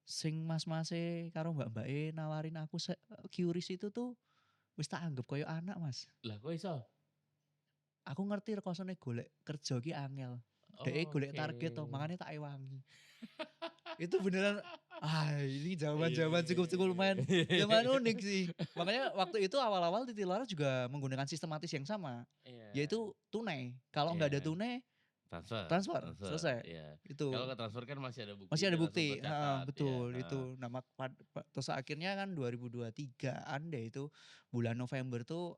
sing mas-mase karo mbak-mbake nawarin aku QRIS itu tuh wis tak anggap koyo anak Mas. lah kok iso? Aku ngerti rekosone golek kerja ki angel. Dhek golek Oke. target toh, makane tak ewangi." Itu beneran, ini Iya jawaban-jawaban iya cukup-cukup iya lumayan iya. lumayan unik sih. Makanya waktu itu awal-awal di Tilara juga menggunakan sistematis yang sama, Iya, yaitu tunai. Kalau nggak ada iya. tunai, Transfer transfer, transfer, selesai. iya. Kalau Itu. nggak transfer kan masih ada Masih ada buktinya langsung bukti, heeh, tercatat, ya, betul heeh. itu. Nah terus akhirnya kan 2023-an deh itu, bulan November tuh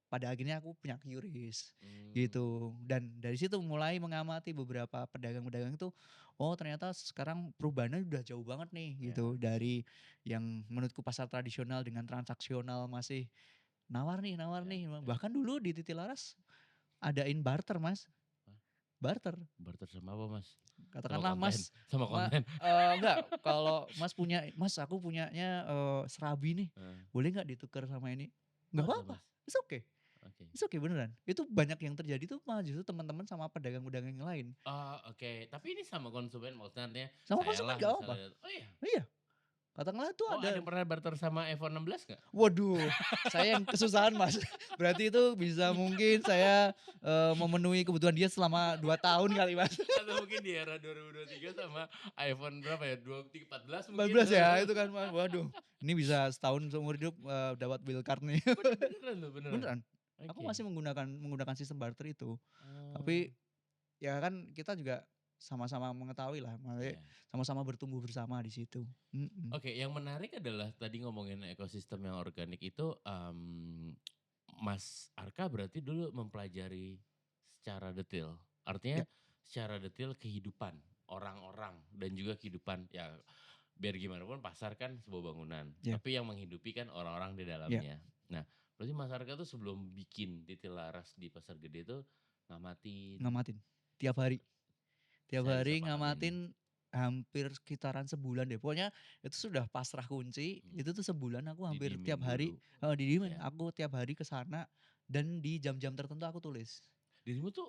pada akhirnya aku punya QRIS, Mmm, gitu. Dan dari situ mulai mengamati beberapa pedagang-pedagang itu, oh ternyata sekarang perubahannya udah jauh banget nih iya, gitu. Dari yang menurutku pasar tradisional dengan transaksional masih nawar iya nih. iya. Bahkan dulu di Titi Laras adain barter Mas, Hah, barter. barter sama apa, Mas? Sama Katakanlah konten Mas, sama konten? enggak, kalau Mas punya, "Mas aku punyanya, serabi nih, Heeh. boleh nggak ditukar sama ini?" Nggak Masa, apa-apa, Mas? it's okay Oke. it's okay beneran. Itu banyak yang terjadi tuh malah justru teman-teman sama pedagang-pedagang yang lain. Oh, oke. Tapi ini sama konsumen maksudnya Sama konsumen sayalah nggak apa-apa. misalnya oh iya? Iya, katakanlah tuh Oh ada ada. yang pernah barter sama iPhone 16 nggak? Waduh, saya yang kesusahan Mas. Berarti itu bisa mungkin saya, memenuhi kebutuhan dia selama 2 tahun kali Mas. Atau mungkin di era 2023 sama iPhone berapa ya, 14 mungkin? 14 ya itu kan Mas, waduh, ini bisa setahun seumur hidup, dapat bill card nih. Beneran loh, beneran? Beneran, aku Oke. masih menggunakan sistem barter itu. Oh, Tapi, ya kan kita juga sama-sama mengetahui lah, maksudnya iya. sama-sama bertumbuh bersama di situ. Mhm. Oke, yang menarik adalah tadi ngomongin ekosistem yang organik itu, Mas Arka berarti dulu mempelajari secara detail. Ya Artinya secara detail kehidupan orang-orang dan juga kehidupan ya biar gimana pun pasar kan sebuah bangunan, ya tapi yang menghidupi kan orang-orang di ya, dalamnya. Nah, berarti Mas Arka tuh sebelum bikin Titik Laras di Pasar Gede itu ngamatin, ngamatin, tiap hari. Tiap saya bisa hari pahamin, ngamatin hampir sekitaran sebulan deh. Pokoknya itu sudah pasrah kunci, mhm, itu tuh sebulan aku hampir didiemin tiap hari, dulu, didiemin, ya. aku tiap hari ke sana dan di jam-jam tertentu aku tulis. Dirimu tuh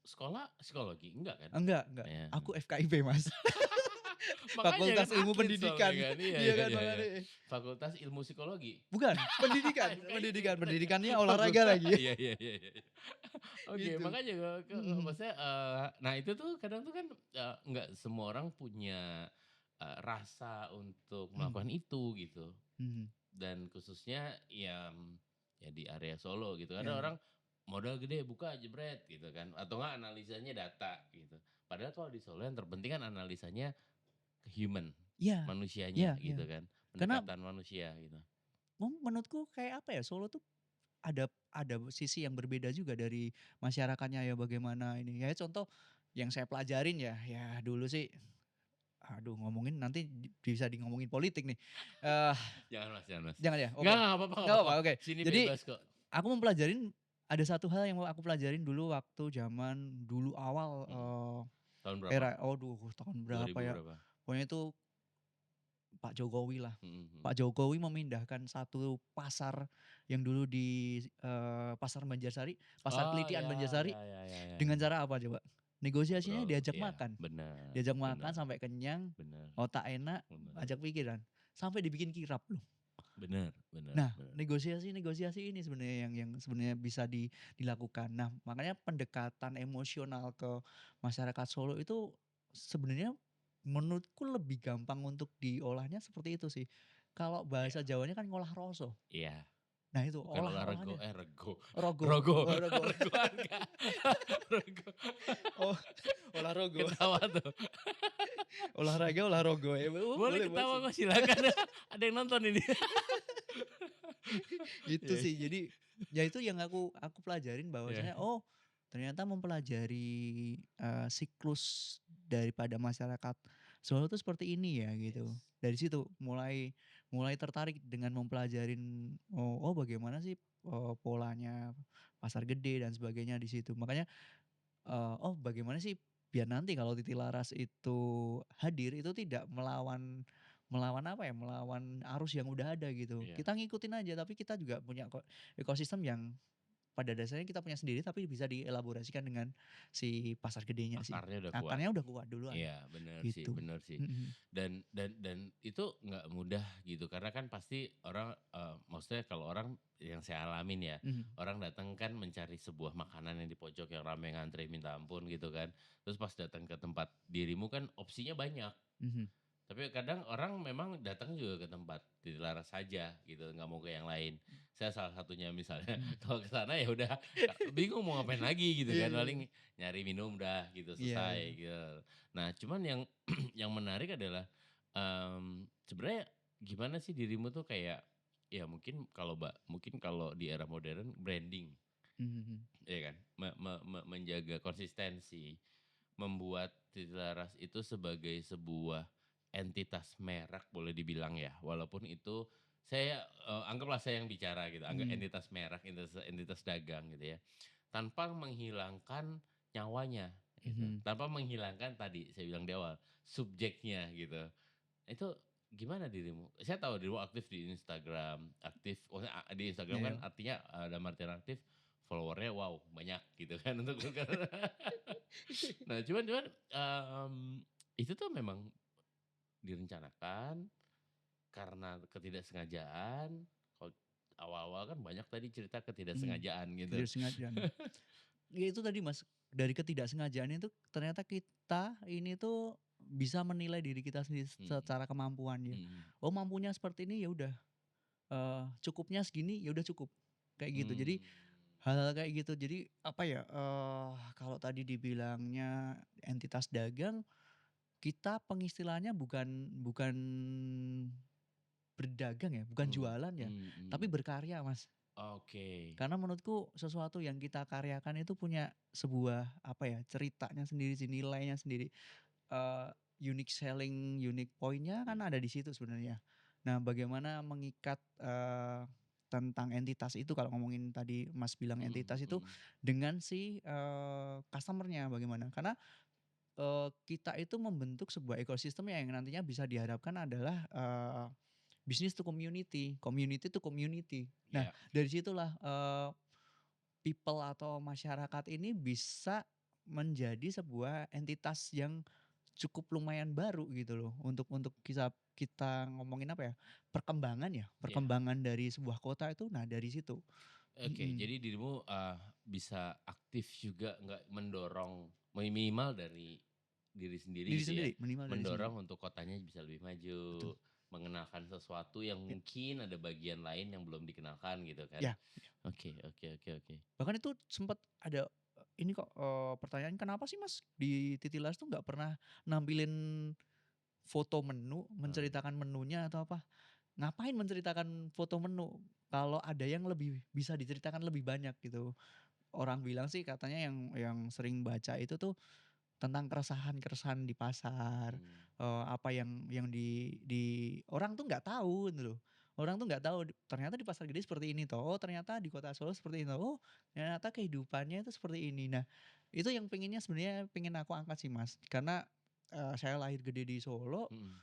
sekolah psikologi? Enggak kan? Enggak, Ya. aku FKIP Mas, Makanya kan Fakultas Ilmu atlet soalnya Pendidikan. kan, iya Iya iya kan iya iya. makanya. Fakultas Ilmu Psikologi. Bukan, pendidikan FKIP pendidikan makanya. pendidikannya olahraga Fakultas lagi. iya iya iya iya. Oke Gitu. makanya Mhm, maksudnya, nah itu tuh kadang tuh kan, nggak semua orang punya, rasa untuk mhm, melakukan itu gitu. mhm, Dan khususnya ya di area Solo gitu. Ada ya orang modal gede buka jebret gitu kan, atau enggak analisanya data gitu. Padahal kalau di Solo yang terpenting kan analisanya ke human, iya manusianya iya iya. gitu kan, Karena pendekatan manusia gitu. menurutku kayak apa ya, Solo tuh ada sisi yang berbeda juga dari masyarakatnya ya bagaimana ini. Ya contoh yang saya pelajarin ya, ya dulu sih, aduh ngomongin nanti bisa ngomongin politik nih. Eh Jangan Mas jangan Mas. Jangan ya? Enggak Oke. enggak apa-apa nggak Nggak apa-apa. apa-apa, oke. Sini Jadi bebas kok. aku mempelajarin ada satu hal yang aku pelajarin dulu waktu zaman dulu awal, Mhm. Tahun berapa? era aduh tahun berapa 2000 ya, berapa? pokoknya itu Pak Jokowi lah. Mhm mhm. Pak Jokowi memindahkan satu pasar yang dulu di, Pasar Banjarsari, Pasar Oh Kelitian ya Banjarsari, ya ya ya ya. dengan cara apa coba? Negosiasinya Ngobrol, diajak iya makan. benar Diajak makan benar sampai kenyang, benar otak enak, benar. ajak pikiran, sampai dibikin kirap loh. Bener bener Nah, bener. negosiasi-negosiasi ini sebenarnya yang sebenarnya bisa dilakukan. Nah, makanya pendekatan emosional ke masyarakat Solo itu sebenarnya menurutku lebih gampang untuk diolahnya seperti itu sih. Kalau bahasa Iya Jawanya kan ngolah rasa. iya. Nah itu Bukan olahraga, olah-olahnya rego. rogo, Rogo, oh rogo, regoan enggak. Rego. oh olah rogo, Ketawa tuh. olahraga olah rogo ya, Boleh boleh boleh ketawa sih. kok silakan. Ada yang nonton ini. Itu Iya sih. Jadi, ya itu yang aku pelajarin iya. bahwasanya, oh ternyata mempelajari, siklus daripada masyarakat Solo tuh seperti ini ya gitu. Yes. Dari situ mulai mulai tertarik dengan mempelajarin, oh bagaimana sih, polanya pasar gede dan sebagainya di situ. Makanya, oh bagaimana sih biar nanti kalau Titilaras itu hadir, itu tidak melawan melawan apa ya, melawan arus yang udah ada gitu. Iya. Kita ngikutin aja, tapi kita juga punya ekosistem yang pada dasarnya kita punya sendiri, tapi bisa dielaborasikan dengan si pasar gedenya sih. Akarnya udah kuat. Akarnya udah kuat duluan, Iya, bener sih gitu. bener sih. Mhm, Dan itu nggak mudah gitu, karena kan pasti orang, maksudnya kalau orang yang saya alamin ya, mhm, orang datang kan mencari sebuah makanan yang di pojok yang rame ngantri minta ampun gitu kan. Terus pas datang ke tempat dirimu kan opsinya banyak. mhm. Tapi kadang orang memang datang juga ke tempat Titilaras saja gitu, nggak mau ke yang lain. Saya salah satunya misalnya Mhm. kalau ke sana ya udah bingung mau ngapain lagi gitu Iya kan, iya paling iya. nyari minum dah gitu Iya selesai iya. gitu. Nah cuman yang yang menarik adalah, sebenarnya gimana sih dirimu tuh kayak, ya mungkin kalau di era modern branding, Mhm, mhm. ya kan? Menjaga konsistensi, membuat Titilaras itu sebagai sebuah entitas merek boleh dibilang ya, walaupun itu saya, anggaplah saya yang bicara gitu, anggap Mmm, entitas merek, entitas entitas dagang gitu ya, tanpa menghilangkan nyawanya gitu, mhm. tanpa menghilangkan tadi saya bilang di awal, subjeknya gitu. Itu gimana dirimu? Saya tahu dirimu aktif di Instagram, aktif maksudnya di Instagram kan Iya. artinya, dalam artian aktif follower-nya wow banyak gitu kan untuk nah cuman, itu tuh memang direncanakan karena ketidaksengajaan, kalau awal-awal kan banyak tadi cerita Mhm. ketidaksengajaan gitu. Ketidaksengajaan. Ya itu tadi Mas, dari ketidaksengajaan itu ternyata kita ini tuh bisa menilai diri kita sendiri Mhm, secara kemampuannya. mhm, Oh mampunya seperti ini, ya udah, cukupnya segini, ya udah cukup, kayak gitu. Jadi mmm, hal-hal kayak gitu. Jadi apa ya, kalau tadi dibilangnya entitas dagang, kita pengistilahannya bukan bukan berdagang ya, bukan jualan ya, tapi mhm. berkarya Mas. Oke, Karena menurutku sesuatu yang kita karyakan itu punya sebuah apa ya, ceritanya sendiri sih, nilainya sendiri, eee, unique selling, unique point-nya kan iya, ada di situ sebenarnya. Nah bagaimana mengikat, tentang entitas itu kalau ngomongin tadi Mas bilang entitas mhm itu mhm, dengan si, customer-nya bagaimana. Karena, kita itu membentuk sebuah ekosistem yang nantinya bisa diharapkan adalah, business to community, community to community. Nah iya dari situlah, people atau masyarakat ini bisa menjadi sebuah entitas yang cukup lumayan baru gitu loh untuk kita kita ngomongin apa ya, perkembangan ya, iya. perkembangan dari sebuah kota itu nah dari situ. Oke, Mhm. jadi dirimu, bisa aktif juga nggak mendorong minimal dari diri sendiri Diri gitu ya, sendiri, minimal dari sendiri. mendorong untuk kotanya bisa lebih Betul. maju, mengenalkan sesuatu yang Ya mungkin ada bagian lain yang belum dikenalkan gitu kan. ya ya. Oke oke oke oke. Bahkan itu sempat ada, ini kok, pertanyaan, "Kenapa sih Mas di Titilas tuh nggak pernah nampilin foto menu, Heeh, menceritakan menunya atau apa?" Ngapain menceritakan foto menu, kalau ada yang lebih bisa diceritakan lebih banyak gitu. Orang bilang sih katanya yang sering baca itu tuh tentang keresahan-keresahan di pasar, mmm, apa yang di orang tuh nggak tahu gitu loh. Orang tuh nggak tahu ternyata di Pasar Gede seperti ini toh, oh ternyata di Kota Solo seperti ini toh, oh ternyata kehidupannya itu seperti ini. Nah, itu yang pengennya sebenarnya pengen aku angkat sih Mas, karena, saya lahir gede di Solo. mhm.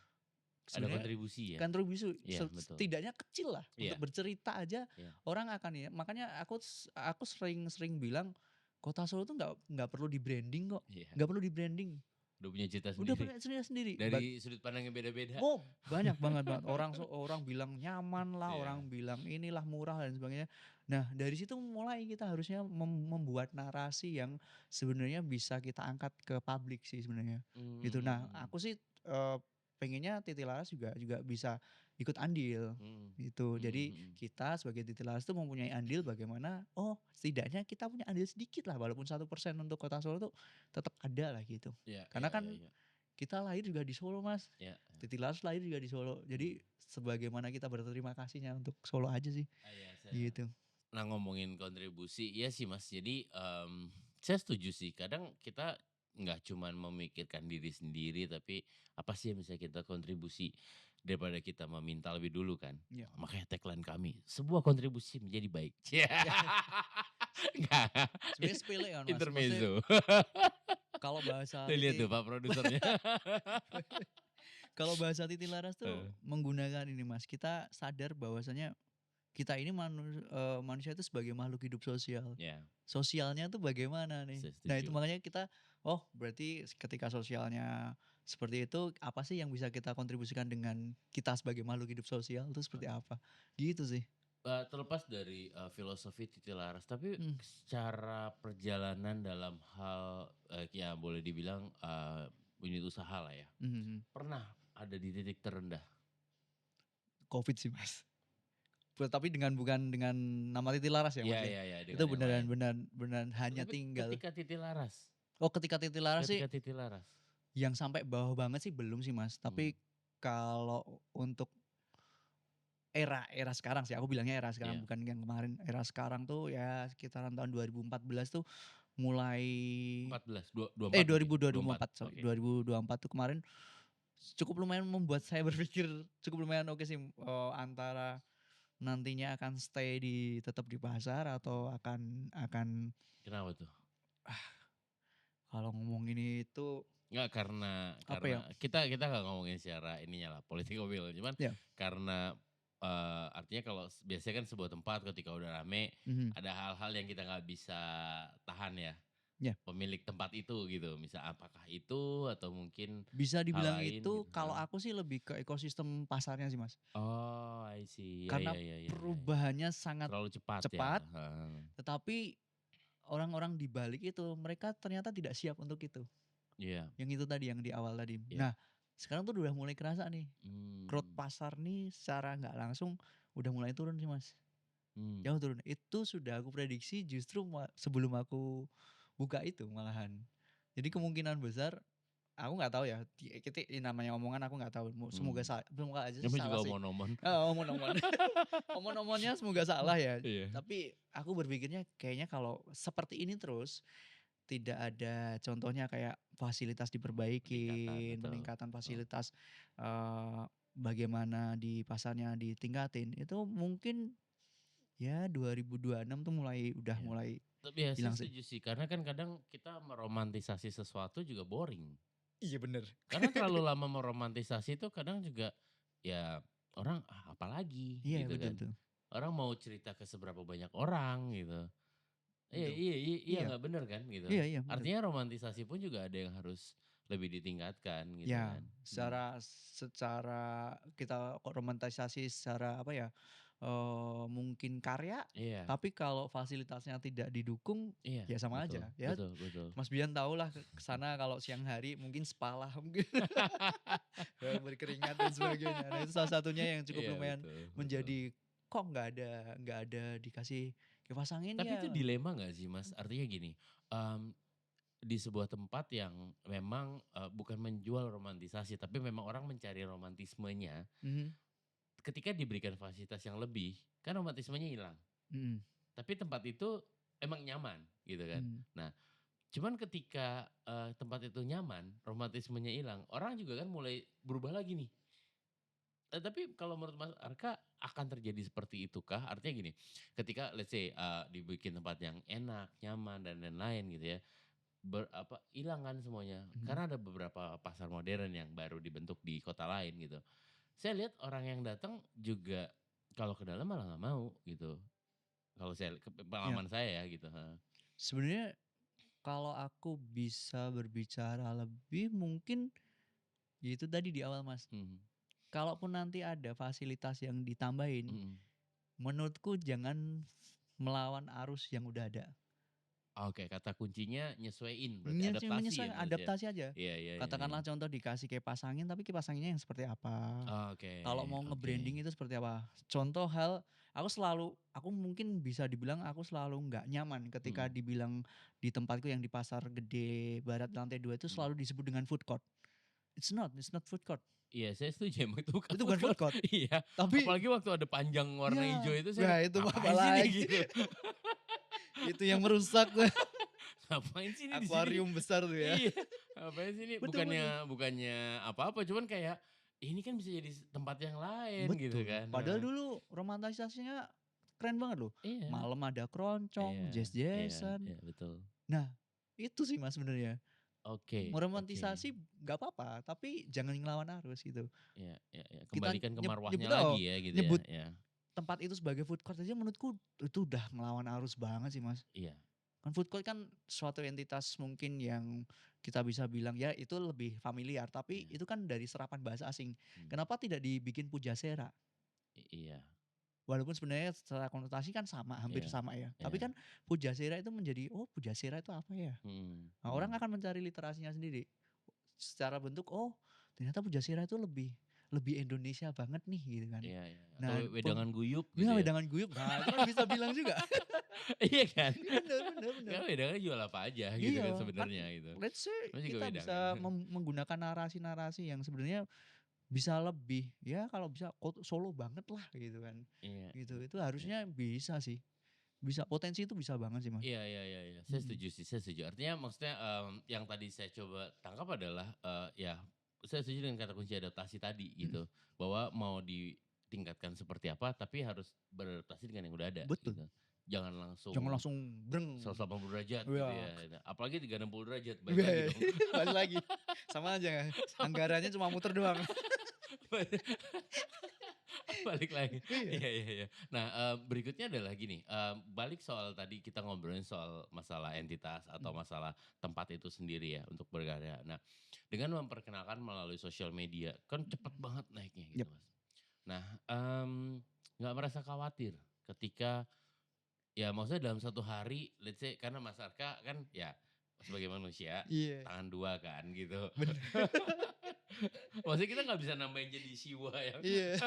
Ada Sebenarnya kontribusi ya? kontribusi Iya betul, setidaknya kecil lah iya untuk bercerita aja iya orang akan ya makanya aku sering sering bilang, Kota Solo tuh nggak perlu di-branding kok, iya. nggak perlu di-branding. Udah punya cerita Udah sendiri. punya cerita sendiri. Dari sudut pandang yang beda-beda. Oh, banyak banget banget. Orang bilang nyaman lah, Iya. orang bilang inilah murah dan sebagainya. Nah, dari situ mulai kita harusnya membuat narasi yang sebenarnya bisa kita angkat ke publik sih sebenarnya, gitu. Nah, Mhm. aku sih, pengennya Titilaras juga juga bisa ikut andil, Mhm. gitu. Mhm Jadi mhm. kita sebagai Titilaras tuh mempunyai andil bagaimana, oh setidaknya kita punya andil sedikit lah walaupun 1% untuk Kota Solo tuh tetap ada lah gitu. Iya iya Karena iya kan iya. kita lahir juga di Solo, Mas. Iya. Titilaras lahir juga di Solo. Mhm. Jadi sebagaimana kita berterima kasihnya untuk Solo aja sih, Iya saya gitu. nah ngomongin kontribusi, iya sih Mas. Jadi, saya setuju sih. Kadang kita nggak cuman memikirkan diri sendiri, tapi apa sih yang bisa kita kontribusi daripada kita meminta lebih dulu kan. Iya. Makanya tagline kami, "Sebuah kontribusi menjadi baik." Enggak, Sebenarnya sepele kan, Mas. Maksudnya intermezzo. kalau bahasa Tuh lihat tuh Pak produsernya. kalau bahasa Titilaras tuh Heeh, menggunakan ini, Mas, kita sadar bahwasanya kita ini manusia itu sebagai makhluk hidup sosial. ya, Sosialnya tuh bagaimana nih? saya Nah, itu setuju. makanya kita, oh berarti ketika sosialnya seperti itu, apa sih yang bisa kita kontribusikan dengan kita sebagai makhluk hidup sosial itu seperti apa? Gitu sih. Terlepas dari, filosofi Titilaras, tapi Mhm, secara perjalanan dalam hal, ya boleh dibilang, unit usaha lah ya, mhm mhm. pernah ada di titik terendah? Covid sih, Mas. Tapi bukan dengan nama Titi Laras ya, Iya Mas, ya? iya iya, Itu dengan yang lain. beneran hanya Tapi tinggal. ketika Titilaras Oh, ketika Titi Laras sih ketika Titilaras, yang sampai bawah banget sih belum sih, Mas. mmm, Tapi kalau untuk era sekarang sih, aku bilangnya era sekarang iya, bukan yang kemarin. Era sekarang tuh ya sekitaran tahun 2014 tuh mulai 14, 24 berarti? 24, 2024 sorry, oke. 2024 tuh kemarin cukup lumayan membuat saya berpikir cukup lumayan oke sih, antara nantinya akan stay tetap di pasar atau akan Kenapa tuh? kalau ngomongin itu Enggak apa karena ya, kita kita nggak ngomongin secara ininya lah, political will, cuman ya, karena, artinya kalau biasanya kan sebuah tempat ketika udah rame, mhm, ada hal-hal yang kita nggak bisa tahan ya, ya, pemilik tempat itu gitu, misal apakah itu atau mungkin bisa hal dibilang lain itu gitu, kalau heeh. aku sih lebih ke ekosistem pasarnya sih, Mas. Oh, I see, ya Karena ya ya ya ya ya. perubahannya sangat Terlalu cepat ya, cepat, heeh. tetapi orang-orang di balik itu mereka ternyata tidak siap untuk itu. Iya, Yang itu tadi, yang di awal tadi. iya, Nah, sekarang tuh udah mulai kerasa nih, growth mmm, pasar nih secara nggak langsung udah mulai turun sih, Mas. mmm, Jauh turun. Itu sudah aku prediksi justru sebelum aku buka itu malahan. Jadi kemungkinan besar aku nggak tahu ya, namanya omongan aku nggak tahu, semoga aja sih namanya juga salah sih. omon-omon. Heeh, omon-omon. Omon-omonnya semoga salah ya. Iya, Tapi aku berpikirnya kayaknya kalau seperti ini terus, tidak ada contohnya kayak fasilitas peningkatan, diperbaikin, betul peningkatan betul. fasilitas, bagaimana di pasarnya ditingkatin, itu mungkin ya 2026 tuh udah Iya. mulai Tapi ya saya hilang sih. setuju sih, karena kan kadang kita meromantisasi sesuatu juga boring. Iya bener. Karena terlalu lama meromantisasi itu kadang juga, ya orang, "Ah, apalagi?" Iya, Gitu betul kan. betul. Orang mau cerita ke seberapa banyak orang gitu. Iya Betul. iya iya Iya, nggak bener kan gitu. iya iya bener. Artinya romantisasi pun juga ada yang harus lebih ditingkatkan gitu Ya, kan. Mhm. secara kita kok romantisasi secara apa ya, mungkin karya, Iya tapi kalau fasilitasnya tidak didukung, iya, ya sama betul aja. Ya betul betul. Mas Bian tahulah ke sana kalau siang hari mungkin spa lah mungkin, berkeringat dan sebagainya. Nah itu salah satunya yang cukup Iya lumayan betul betul. menjadi, kok nggak ada dikasih kipas angin Tapi itu ya? dilema nggak sih Mas? Artinya gini, mmm di sebuah tempat yang memang, bukan menjual romantisasi, tapi memang orang mencari romantismenya, Mhm, ketika diberikan fasilitas yang lebih, kan romantismenya hilang. mhm, Tapi tempat itu emang nyaman, gitu kan. mhm. Nah, cuman ketika, tempat itu nyaman, romantismenya hilang, orang juga kan mulai berubah lagi nih. Tapi kalau menurut Mas Arka akan terjadi seperti itukah? Artinya gini, ketika let's say, dibikin tempat yang enak, nyaman, dan lain-lain gitu ya, hilang kan semuanya. Mhm. Karena ada beberapa pasar modern yang baru dibentuk di kota lain gitu. Saya lihat orang yang datang juga kalau ke dalam malah nggak mau gitu. Kalau saya Iya, pengalaman saya ya gitu, heeh. sebenarnya Kalau aku bisa berbicara lebih mungkin, ya itu tadi di awal Mas, Mhm, kalaupun nanti ada fasilitas yang ditambahin, mhm. menurutku jangan melawan arus yang udah ada. Oke, kata kuncinya nyesuaiin berarti adaptasi ya Menyesuaikan, Mas ya? adaptasi aja. Iya iya iya iya. Katakanlah contoh dikasih kipas angin, tapi kipas anginnya yang seperti apa. Oke Kalau mau oke. nge-branding itu seperti apa. Contoh hal, aku mungkin bisa dibilang aku selalu nggak nyaman ketika Mhm, dibilang di tempatku yang di Pasar Gede Barat lantai 2 itu mhm. selalu disebut dengan food court. It's not food court. Iya, saya setuju emang itu bukan Itu food bukan food court. court. Iya, Tapi apalagi waktu ada panjang warna hijau ya, itu saya wah kayak, itu mah "Ngapain sih nih?" apalagi. Gitu. Itu yang merusak tuh. "Ngapain sih nih di sini?" Akuarium besar tuh ya. Iya, "Ngapain sih nih?" Betul betul. Bukannya bukannya apa-apa, cuman kayak, ini kan bisa jadi tempat yang lain gitu Betul. kan, Padahal heeh. dulu romantisasinya keren banget loh. Iya Malam ada keroncong, iya iya jazz-jazzan. iya, betul. Nah, itu sih Mas sebenarnya. Oke oke. Meromantisasi nggak apa-apa, tapi jangan ngelawan arus gitu. Iya iya iya, Kita kembalikan ke marwahnya nyebut oh, lagi ya gitu ya, nyebut iya. tempat itu sebagai food court aja menurutku itu udah ngelawan arus banget sih Mas. Iya, Kan food court kan suatu entitas mungkin yang kita bisa bilang ya itu lebih familiar, tapi iya, itu kan dari serapan bahasa asing. mmm, Kenapa tidak dibikin pujasera? iya Walaupun sebenarnya secara konotasi kan sama, hampir iya sama ya. Tapi iya, kan pujasera itu menjadi, oh pujasera itu apa ya? mhm Nah, orang mhm. akan mencari literasinya sendiri. Secara bentuk, oh ternyata pujasera itu lebih lebih Indonesia banget nih gitu kan. Iya iya, atau Nah, wedangan guyup gitu ya ya? wedangan guyup, nah itu kan bisa bilang juga. Iya kan? Iya bener bener bener. Kan wedangan jual apa aja gitu kan Iya, kan sebenarnya gitu. let's say Namanya juga kita wedangan. bisa menggunakan narasi-narasi yang sebenarnya bisa lebih, ya kalau bisa Solo banget lah gitu kan. Iya Gitu, iya itu iya. harusnya bisa sih. Bisa, potensi itu bisa banget sih Mas. Iya iya iya iya, saya Mhm, setuju sih, saya setuju. Artinya maksudnya, yang tadi saya coba tangkap adalah, ya saya setuju dengan kata kunci adaptasi tadi mhm. gitu, bahwa mau ditingkatkan seperti apa, tapi harus beradaptasi dengan yang udah ada Betul, gitu. Jangan jangan langsung langsung breng. 180 derajat gitu Iya, ya, gitu. Apalagi 360 derajat, balik lagi iya, dong. balik lagi, sama aja, Sama anggarannya cuma muter doang. balik lagi. Iya, Iya iya iya. Nah, berikutnya adalah gini, balik soal tadi kita ngobrolin soal masalah entitas atau mhm, masalah tempat itu sendiri ya untuk berkarya. Nah, dengan memperkenalkan melalui sosial media, kan cepet mhm. banget naiknya gitu, Yap, Mas. Nah, nggak merasa khawatir ketika ya maksudnya dalam satu hari, let's say karena Mas Arka kan ya sebagai manusia iya, tangan 2 kan gitu. bener, Maksudnya kita nggak bisa nambahin jadi siwa yang iya,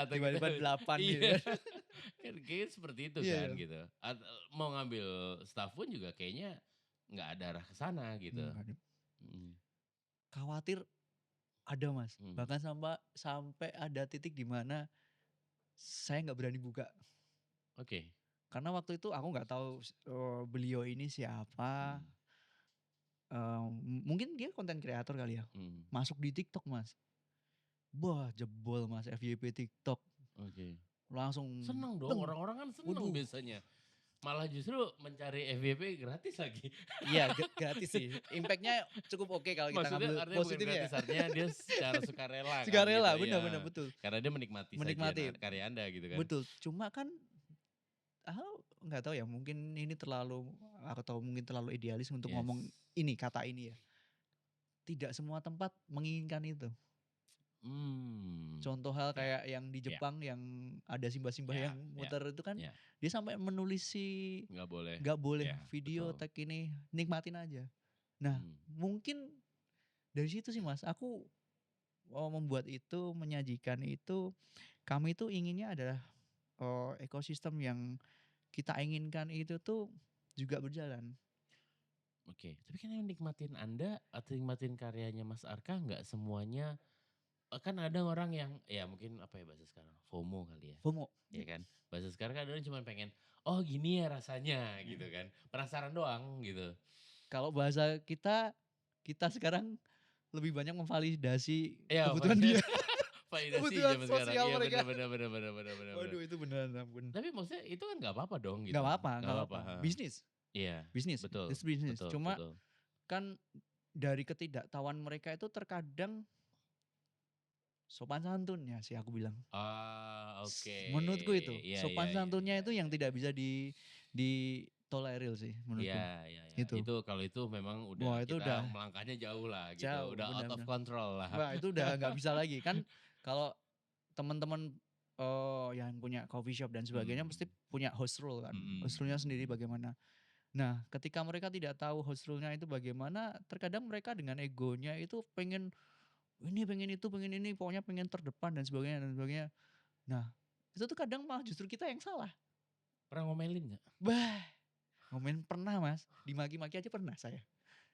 atau kita tiba-tiba 8 gitu iya, kan. kan kayaknya seperti itu Iya kan iya, gitu. Mau ngambil staff pun juga kayaknya nggak ada arah ke sana gitu. enggak ada. Mhm Khawatir ada Mas, mhm, bahkan sampai ada titik di mana saya nggak berani buka. oke, Karena waktu itu aku nggak tahu beliau ini siapa, mhm mungkin dia konten kreator kali ya, mhm, masuk di TikTok Mas. Wah jebol Mas FYP TikTok, oke. langsung Seneng dong, deng, orang-orang kan seneng waduh. biasanya. Malah justru mencari FYP gratis lagi. Iya gratis sih, impact-nya cukup oke kalau kita Maksudnya ngambil artinya bukan positifnya ya. gratis, artinya dia secara sukarela kan gitu, Sukarela, bener bener, ya. betul, Karena dia menikmati saja menikmati, karya Anda gitu kan. betul. Cuma kan, nggak tahu ya mungkin ini terlalu atau mungkin terlalu idealis untuk ngomong Yes. ini, kata ini ya. Tidak semua tempat menginginkan itu. Mmm, Contoh hal ya kayak yang di ya Jepang yang ada simbah-simbah ya yang ya muter itu kan, ya, dia sampai menulis si nggak boleh, nggak boleh ya video betul, tag ini, nikmatin aja. Nah, mmm, mungkin dari situ sih Mas, aku, membuat itu, menyajikan itu, kami itu inginnya adalah, ekosistem yang kita inginkan itu tuh juga berjalan. oke. Tapi kan yang nikmatin Anda atau nikmatin karyanya Mas Arka nggak semuanya kan ada orang yang ya mungkin apa ya bahasa sekarang, FOMO kali ya, FOMO. ya kan? Bahasa sekarang kan ada yang cuman pengen, "Oh gini ya rasanya," gitu Mhm. kan, penasaran doang gitu. Kalau bahasa kita sekarang lebih banyak memvalidasi Iya, kebutuhan dia, validasi kebutuhan zaman sekarang. sosial Iya bener mereka. bener bener bener bener bener bener. Waduh itu beneran ampun. Tapi maksudnya itu kan nggak apa-apa dong Nggak gitu, apa-apa nggak nggak apa-apa, apa-apa, heeh. bisnis Iya, bisnis, betul it's business. betul Cuma betul. kan dari ketidaktahuan mereka itu terkadang sopan santunnya sih aku bilang. Ah, oke. Menurutku itu, Iya iya sopan iya santunnya iya itu yang iya tidak iya. bisa toleril sih Iya, menurutku, iya, iya. itu. Itu kalau itu memang udah Wah itu kita udah melangkahnya jauh lah gitu, jauh, udah out benar of benar. control lah. Wah itu udah nggak bisa lagi, kan kalau teman-teman, yang punya coffee shop dan sebagainya Mhm, mesti punya host rule kan, host mhm, rule-nya sendiri mhm. bagaimana. Nah ketika mereka tidak tahu host rule-nya itu bagaimana, terkadang mereka dengan egonya itu pengen ini, pengen itu, pengen ini, pokoknya pengen terdepan dan sebagainya dan sebagainya. Nah, itu tuh kadang malah justru kita yang salah. Pernah ngomelin nggak? Bah, ngomen pernah Mas, dimaki-maki aja pernah saya.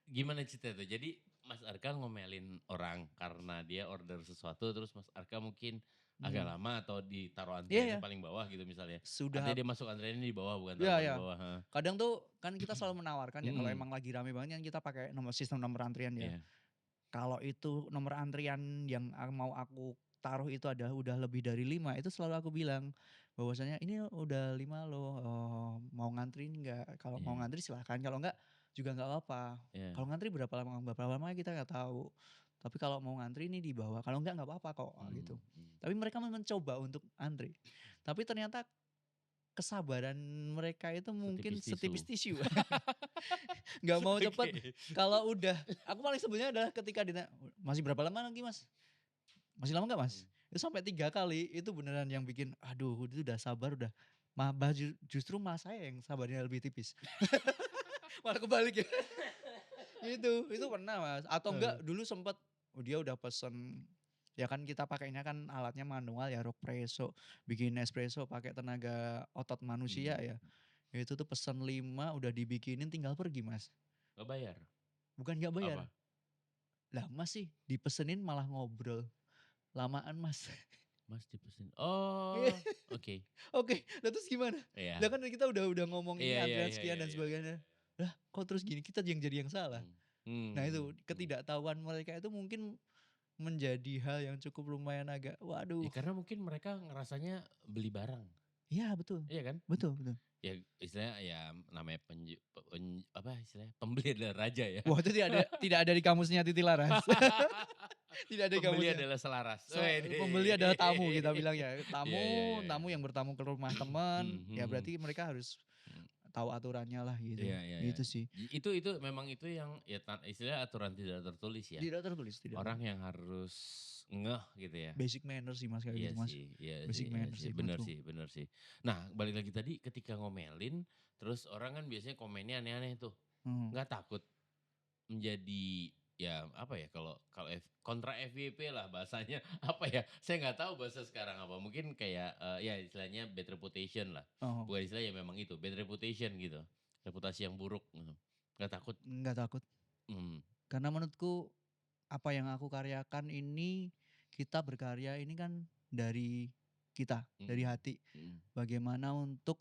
Gimana cerita tuh? Jadi Mas Arka ngomelin orang karena dia order sesuatu terus Mas Arka mungkin agak Mhm, lama atau ditaruh iya antriannya iya, paling bawah gitu misalnya. Artinya sudah dia masuk antriannya di bawah bukan taruh iya paling iya. bawah, heeh. Kadang tuh kan kita selalu menawarkan ya kalau Mhm, emang lagi rame banget kan kita pakai sistem nomor antrian ya. iya, Kalau itu nomor antrian yang mau aku taruh itu ada udah lebih dari 5 itu selalu aku bilang bahwasanya, "Ini udah 5 loh, mau ngantri nggak? Kalau mau iya, ngantri silahkan, kalau enggak juga nggak apa-apa. iya. Kalau ngantri berapa lama kita nggak tahu. Tapi kalau mau ngantri ini di bawah, kalau enggak nggak apa-apa kok," gitu. Mmm, mhm. Tapi mereka mencoba untuk antri. Tapi ternyata kesabaran mereka itu mungkin Setipis tisu. setipis tisu. Nggak mau cepet, Oke. kalau udah aku paling sebelnya adalah ketika ditanya, "Masih berapa lama lagi Mas? Masih lama nggak Mas?" Mhm. Itu sampai 3 kali, itu beneran yang bikin, aduh itu udah sabar udah justru malah saya yang sabarnya lebih tipis. Malah kebalik ya. Itu pernah Mas, atau Heeh, enggak dulu sempet, dia udah pesen ya kan kita pakainya kan alatnya manual ya, Rockpresso, bikin espresso pakai tenaga otot manusia mhm. ya. Itu tuh pesen 5 udah dibikinin tinggal pergi Mas, Nggak bayar? bukan nggak bayar. Apa? Lah Mas sih dipesenin malah ngobrol, lamaan Mas. Mas dipesan Iya, oh, oke. oke, lah terus gimana? Iya. Lah kan kita udah ngomong ini Iya, iya, antrian iya, sekian iya, dan iya, iya, iya, sebagainya. iya. Lah kok terus gini, kita yang jadi yang salah. Mmm. Nah Mmm, itu mhm. ketidaktahuan mereka itu mungkin menjadi hal yang cukup lumayan agak Ya waduh. karena mungkin mereka ngerasanya beli barang, Iya betul, iya kan? betul betul. Ya istilahnya ya namanya apa istilahnya, pembeli adalah raja ya. Wah itu tidak ada di kamusnya Titi Laras. Tidak ada di Pembeli kamusnya. adalah selaras. Pembeli adalah tamu kita Widih. bilang ya, Iya, iya, tamu iya, iya. tamu yang bertamu ke rumah Mhm, teman, ya mhm, berarti mereka harus mhm. tahu aturannya lah gitu, Iya, iya, iya. gitu sih. Itu memang itu yang ya istilahnya aturan tidak tertulis ya. Tidak tertulis, tidak Orang tertulis. yang harus ngeh gitu ya. Basic manner sih Mas kayak Iya gitu Mas. sih, iya sih, Basic iya manner sih. sih Bener menurutku. sih, bener sih. Nah, balik lagi tadi ketika ngomelin, terus orang kan biasanya komennya aneh-aneh tuh. Mhm. Nggak takut menjadi ya apa ya kalau kalau kontra FYP lah bahasanya apa ya? Saya nggak tahu bahasa sekarang apa. Mungkin kayak ya istilahnya bad reputation lah. Oh, Bukan istilahnya memang itu bad reputation gitu. Reputasi yang buruk. Gitu. Nggak takut. nggak takut. Hmm. Karena menurutku apa yang aku karyakan ini, kita berkarya ini kan dari kita, dari Mm, hati. mm, Bagaimana untuk,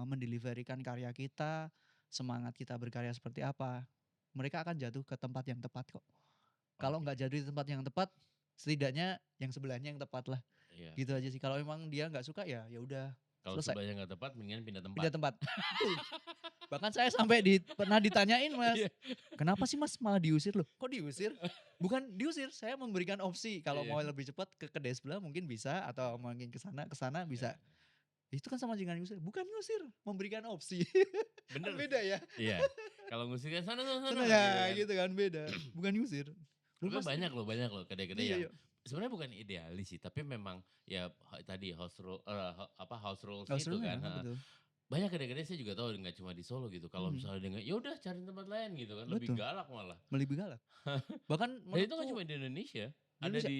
mendeliverykan karya kita, semangat kita berkarya seperti apa, mereka akan jatuh ke tempat yang tepat kok. Kalau Oke. nggak jatuh di tempat yang tepat, setidaknya yang sebelahnya yang tepat lah, Iya, gitu iya, aja sih. iya. Kalau memang dia nggak suka ya, ya udah Kalau selesai, sebelahnya nggak tepat, mendingan pindah pindah tempat. tempat. Betul. Bahkan saya sampai pernah ditanyain Mas, Iya. "Kenapa sih Mas malah diusir?" Loh kok diusir? Bukan diusir, saya memberikan opsi kalau mau Iya. lebih cepat ke kedai sebelah mungkin bisa atau mungkin ke sana bisa. Iya. Itu kan sama dengan ngusir, bukan ngusir, memberikan opsi. Kan Bener beda sih. ya, Iya. Kalau musiknya sana sana sana sana gitu ya kan. gitu kan beda, bukan ngusir. Loh Tapi Mas ini banyak loh kedai-kedai iya yang iya, sebenarnya bukan idealis sih, tapi memang ya tadi house rules oh itu serunya kan, heeh. betul, Banyak kedai-kedai saya juga tahu nggak cuma di Solo gitu. Kalau mhm, misalnya dengan ya udah cari tempat lain gitu kan, lebih betul, galak malah. lebih galak. Bahkan Dan itu nggak menurutku cuma di Indonesia, di ada Indonesia di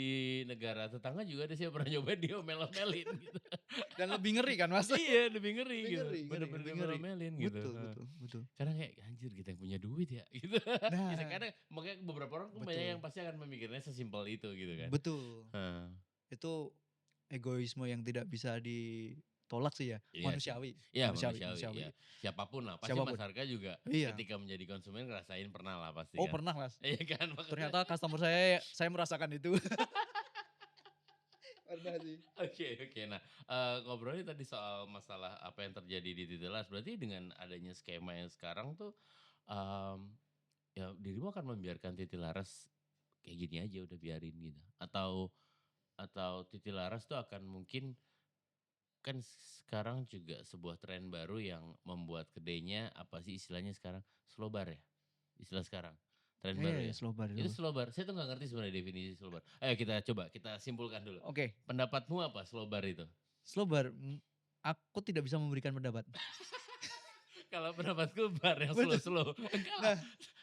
negara tetangga juga ada saya pernah nyoba diomel-omelin gitu. dan lebih ngeri kan Mas, Iya, lebih ngeri lebih gitu, ngeri ngeri bener-bener lebih ngeri. diomel-omelin gitu, Betul heeh. betul betul. Karena kayak, "Anjir kita yang punya duit ya?" Gitu. Ya Nah, kadang makanya beberapa orang tuh banyak yang betul pasti akan memikirnya sesimpel itu gitu kan. betul. Heeh. Itu egoisme yang tidak bisa ditolak sih ya, Iya sih. manusiawi Iya manusiawi manusiawi, manusiawi, ya. Siapapun lah, pasti Mas siapapun. Harka juga Iya. ketika menjadi konsumen ngerasain pernah lah pasti Oh kan. pernah Mas, Iya kan makanya ternyata customer saya merasakan itu. Pernah sih. oke, oke. Nah, ngobrolnya tadi soal masalah apa yang terjadi di Titilas, berarti dengan adanya skema yang sekarang tuh, mmm, ya dirimu akan membiarkan Titilaras kayak gini aja udah biarin gitu? Atau Titilaras tuh akan mungkin kan sekarang juga sebuah tren baru yang membuat kedainya apa sih istilahnya sekarang? Slow bar ya? Istilah sekarang, tren baru Iya, ya? slow bar, slow Itu bar. slow bar, saya tuh nggak ngerti sebenarnya definisi slow bar. Ayo kita coba, kita simpulkan dulu. Oke, Pendapatmu apa slow bar itu? slow bar, aku tidak bisa memberikan pendapat. Kalau pendapatku bar yang Betul. slow-slow. Enggak lah, Nah,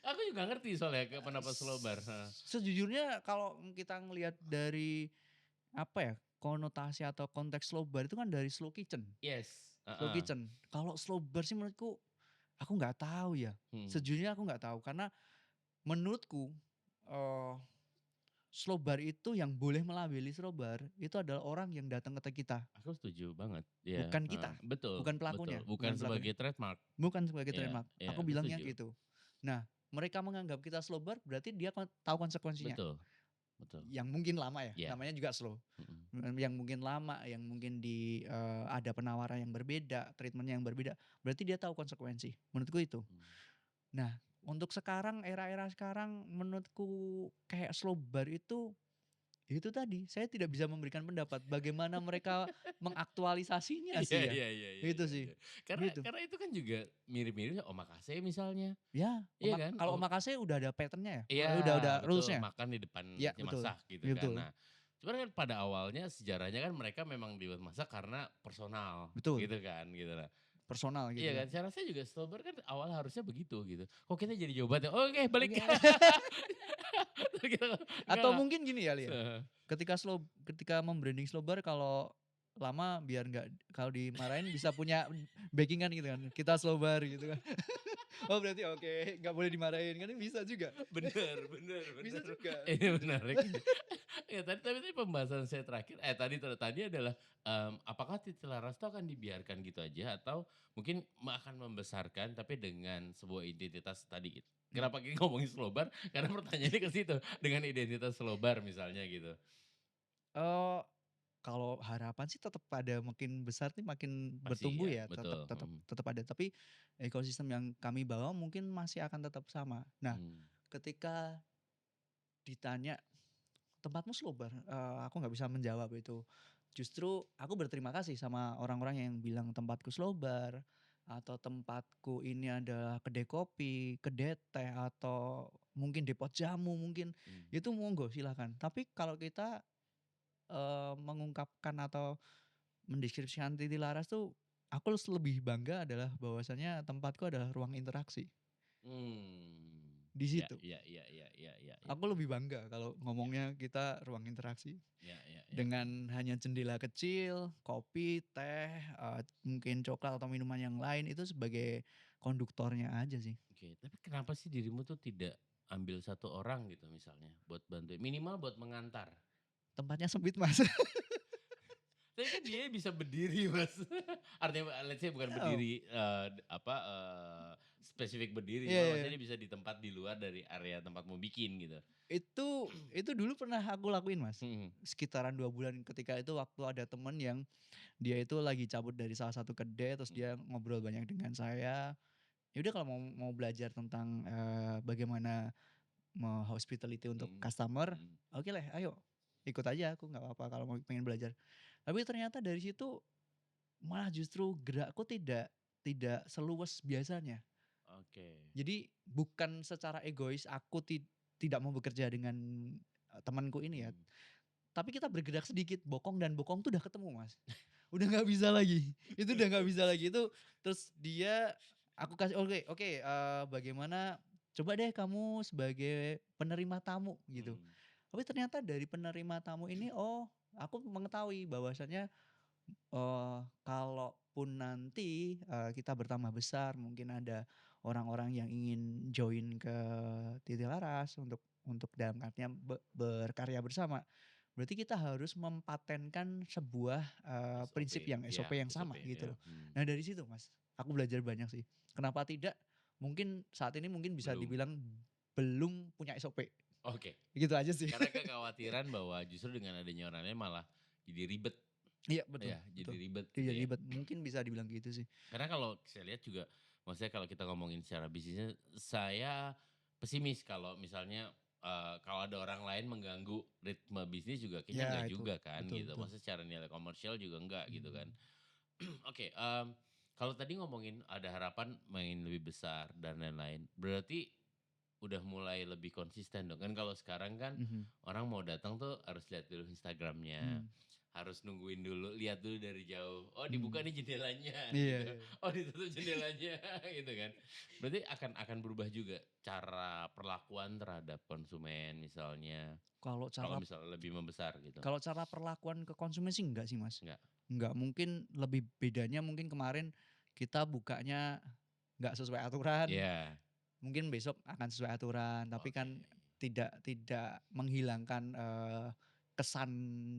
aku juga ngerti soalnya pendapat slow bar, heeh. sejujurnya kalau kita ngelihat dari, apa ya, konotasi atau konteks slow bar itu kan dari slow kitchen. Yes, Slow heeh, kitchen. Kalau slow bar sih menurutku, aku nggak tahu ya. mhm. Sejujurnya aku nggak tahu karena menurutku, eee, slow bar itu yang boleh melabeli slow bar, itu adalah orang yang datang ke kita, Aku setuju banget, iya, bukan heeh, kita, betul bukan betul, pelakunya bukan bukan pelakunya, sebagai trademark, bukan sebagai iya trademark, iya, aku aku bilangnya setuju, gitu. Nah, mereka menganggap kita slow bar berarti dia tahu konsekuensinya, betul betul, yang mungkin lama ya, iya, namanya juga slow, mhm, yang mungkin lama, yang mungkin ada penawaran yang berbeda, treatment yang berbeda, berarti dia tahu konsekuensi, menurutku itu. mmm. Nah, untuk sekarang, era-era sekarang menurutku kayak slow bar itu tadi, saya tidak bisa memberikan pendapat bagaimana mereka mengaktualisasinya Iya sih ya, iya iya iya itu iya sih, iya. Karena gitu. karena itu kan juga mirip-mirip omakase misalnya, Ya, iya kan? kalau omakase udah ada pattern-nya ya, Iya, udah betul, rules-nya. makan di depan Ya, meja betul, masak gitu ya kan. betul, Nah, cuman kan pada awalnya sejarahnya kan mereka memang dibuat masak karena personal betul, gitu kan, gitu. Nah, personal iya gitu kan, kan. saya rasa juga Stauber kan awal harusnya begitu gitu. Kok kita jadi jauh banget ya, oke balik. Oke. Gitu, enggak Atau lah. mungkin gini kali ya, ketika membranding slow bar kalau lama biar nggak kalau dimarahin bisa punya backing-an gitu kan, kita slow bar gitu kan. Oh berarti oke, nggak boleh dimarahin, kan bisa juga. Bener bener Bisa bener. juga. Ini menarik ini. Ya tadi pembahasan saya terakhir tadi adalah, apakah titik laras itu akan dibiarkan gitu aja atau mungkin akan membesarkan tapi dengan sebuah identitas tadi gitu. Mmm, Kenapa kita ngomongin slow bar? Karena pertanyaannya ke situ, dengan identitas slow bar misalnya gitu. eee, kalau harapan sih tetap ada makin besar nih makin Pasti bertumbuh ya, ya, tetap betul, tetap tetap ada, tapi ekosistem yang kami bawa mungkin masih akan tetap sama. Nah, mmm, ketika ditanya, "Tempatmu slow bar?" Aku nggak bisa menjawab itu. Justru aku berterima kasih sama orang-orang yang bilang tempatku slow bar, atau tempatku ini adalah kedai kopi, kedai teh, atau mungkin depot jamu mungkin, mmm, itu monggo silahkan. Tapi kalau kita, mengungkapkan atau mendeskripsikan titik laras tuh, aku lebih bangga adalah bahwasanya tempatku adalah ruang interaksi, di ya situ. ya ya ya ya ya ya Aku lebih bangga kalau ya ngomongnya kita ruang interaksi. ya ya ya ya. Dengan hanya jendela kecil, kopi, teh, mungkin coklat atau minuman yang lain itu sebagai konduktornya aja sih. Oke, tapi kenapa sih dirimu tuh tidak ambil satu orang gitu misalnya buat bantuin, minimal buat mengantar? Tempatnya sempit Mas. Tapi kan dia bisa berdiri Mas. Artinya let's say bukan Oh, berdiri, spesifik berdiri, iya cuma iya iya. maksudnya dia bisa di tempat di luar dari area tempat mau bikin gitu. Itu dulu pernah aku lakuin Mas, Mhm, sekitaran 2 bulan ketika itu waktu ada temen yang dia itu lagi cabut dari salah satu kedai, terus mhm, dia ngobrol banyak dengan saya, ya udah kalau mau mau belajar tentang, bagaimana hospitality untuk mhm, customer, mhm. oke lah ayo, ikut aja aku nggak apa-apa kalau mau pengen belajar. Tapi ternyata dari situ malah justru gerakku tidak tidak seluas biasanya. Oke. Jadi bukan secara egois aku tidak mau bekerja dengan, temanku ini ya, Mhm. tapi kita bergerak sedikit, bokong dan bokong tuh udah ketemu Mas. Udah nggak bisa lagi, itu udah nggak bisa lagi, itu terus aku kasih oke oke, bagaimana coba deh kamu sebagai penerima tamu gitu. Mhm. Tapi ternyata dari penerima tamu ini, oh aku mengetahui bahwasanya, kalaupun nanti, kita bertambah besar mungkin ada orang-orang yang ingin join ke Titik Laras untuk dalam artian berkarya bersama, berarti kita harus mempatenkan sebuah, SOP, prinsip yang ya SOP yang SOP sama gitu ya, loh. Nah dari situ Mas, aku belajar banyak sih. Kenapa tidak, mungkin saat ini mungkin bisa belum, dibilang belum punya SOP, oke. gitu aja sih. Karena kekhawatiran bahwa justru dengan adanya orangnya malah jadi ribet, Iya betul ya jadi betul. ribet gitu Iya ya. ribet, mungkin bisa dibilang gitu sih. Karena kalau saya lihat juga, maksudnya kalau kita ngomongin secara bisnisnya, saya pesimis kalau misalnya, kalau ada orang lain mengganggu ritme bisnis juga kayaknya Ya enggak itu, juga kan betul gitu. betul. Maksudnya secara nilai komersial juga enggak gitu kan. Mhm. Oke, kalau tadi ngomongin ada harapan main lebih besar dan lain-lain, berarti udah mulai lebih konsisten dong. Kan kalau sekarang kan Mhm, orang mau datang tuh harus lihat dulu Instagramnya, mmm, harus nungguin dulu, lihat dulu dari jauh. Oh dibuka mmm. nih jendelanya Iya gitu. iya. Oh ditutup jendelanya gitu kan. Berarti akan berubah juga cara perlakuan terhadap konsumen misalnya. Kalau Kalau cara misalnya lebih membesar gitu. kalau cara perlakuan ke konsumen sih enggak sih, Mas. Enggak. Enggak, mungkin lebih bedanya mungkin kemarin kita bukanya nggak sesuai aturan, Iya. mungkin besok akan sesuai aturan, tapi Oke. kan tidak menghilangkan, kesan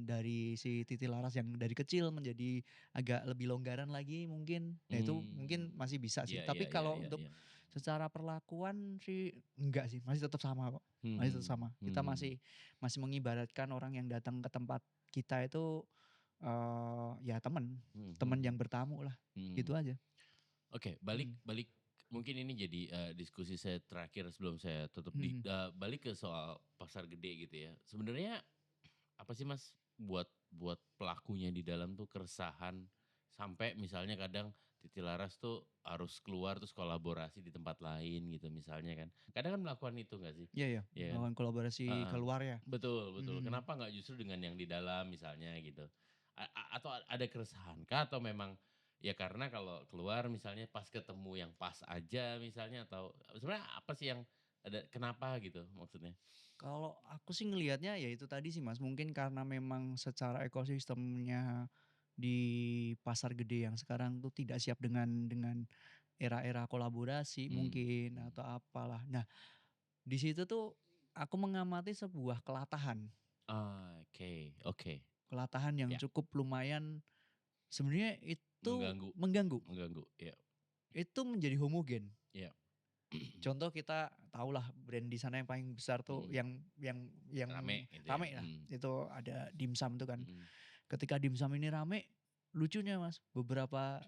dari si Titi Laras yang dari kecil menjadi agak lebih longgaran lagi mungkin. Nah itu Hmm. mungkin masih bisa sih, Iya iya tapi iya kalau iya untuk iya. secara perlakuan sih enggak sih, masih tetap sama kok, masih tetap Hmm sama. Kita hmm. masih masih mengibaratkan orang yang datang ke tempat kita itu, ya teman, Mhm teman mhm. yang bertamu lah, Mhm. gitu aja. Oke, balik Mhm, balik mungkin ini jadi, diskusi saya terakhir sebelum saya tutup mhm. balik ke soal pasar gede gitu ya. Sebenarnya apa sih Mas buat buat pelakunya di dalam tuh keresahan sampai misalnya kadang Titi Laras tuh harus keluar terus kolaborasi di tempat lain gitu misalnya kan. Kadang kan melakukan itu nggak sih? Iya iya, Iya kan? melakukan kolaborasi Heeh. keluar ya? Betul betul. Mhm. Kenapa nggak justru dengan yang di dalam misalnya gitu? Atau ada keresahan kah atau memang ya karena kalau keluar misalnya pas ketemu yang pas aja misalnya atau sebenarnya apa sih yang ada kenapa gitu maksudnya? Kalau aku sih ngelihatnya ya itu tadi sih Mas, mungkin karena memang secara ekosistemnya di pasar gede yang sekarang tuh tidak siap dengan era-era kolaborasi Mmm, mungkin mhm. atau apalah. Nah, di situ tuh aku mengamati sebuah Oke oke. kelatahan yang Ya, cukup lumayan sebenarnya itu mengganggu mengganggu, mengganggu, iya itu menjadi homogen. iya. Contoh kita tahulah brand di sana yang paling besar tuh Mhm, yang rame gitu ya, rame lah, mhm itu ada dimsum itu kan. mhm. Ketika dimsum ini rame, lucunya Mas, beberapa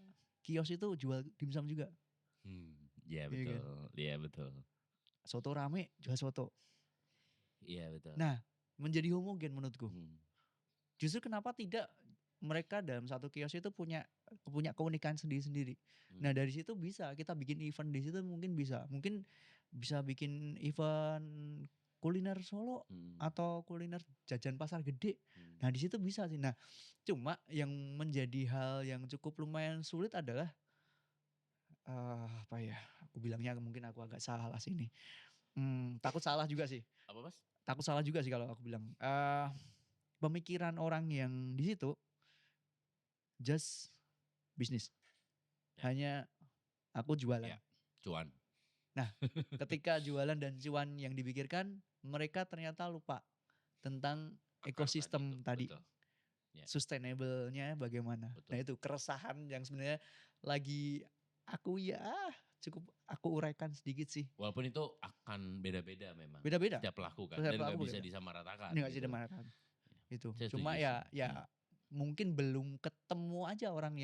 kios itu jual dimsum juga, Iya iya betul kan. iya betul Soto rame, jual soto. iya betul, Nah, menjadi homogen menurutku. mhm Justru kenapa tidak mereka dalam satu kios itu punya punya keunikan sendiri-sendiri. Nah, mhm dari situ bisa kita bikin event di situ mungkin bisa. Mungkin bisa bikin event kuliner Solo mhm atau kuliner jajan pasar gede. mhm. Nah, di situ bisa sih. Nah, cuma yang menjadi hal yang cukup lumayan sulit adalah, apa ya, aku bilangnya mungkin aku agak salah sih ini, takut salah juga sih Apa Mas? takut salah juga sih kalau aku bilang, pemikiran orang yang di situ just bisnis, Ya hanya aku jualan. ya, cuan. Nah, ketika jualan dan cuan yang dipikirkan, mereka ternyata lupa tentang Akar tadi itu, ekosistem tadi, betul, ya sustainable-nya bagaimana. Nah betul. itu keresahan yang sebenarnya lagi aku ya cukup aku uraikan sedikit sih. Walaupun itu akan beda-beda memang, Beda-beda, setiap pelaku kan setiap dan nggak pelaku bisa beda-beda. disamaratakan Nggak sih gitu. dimarahkan, itu. Saya Cuma setuju sih, ya ya mungkin belum ketemu aja orang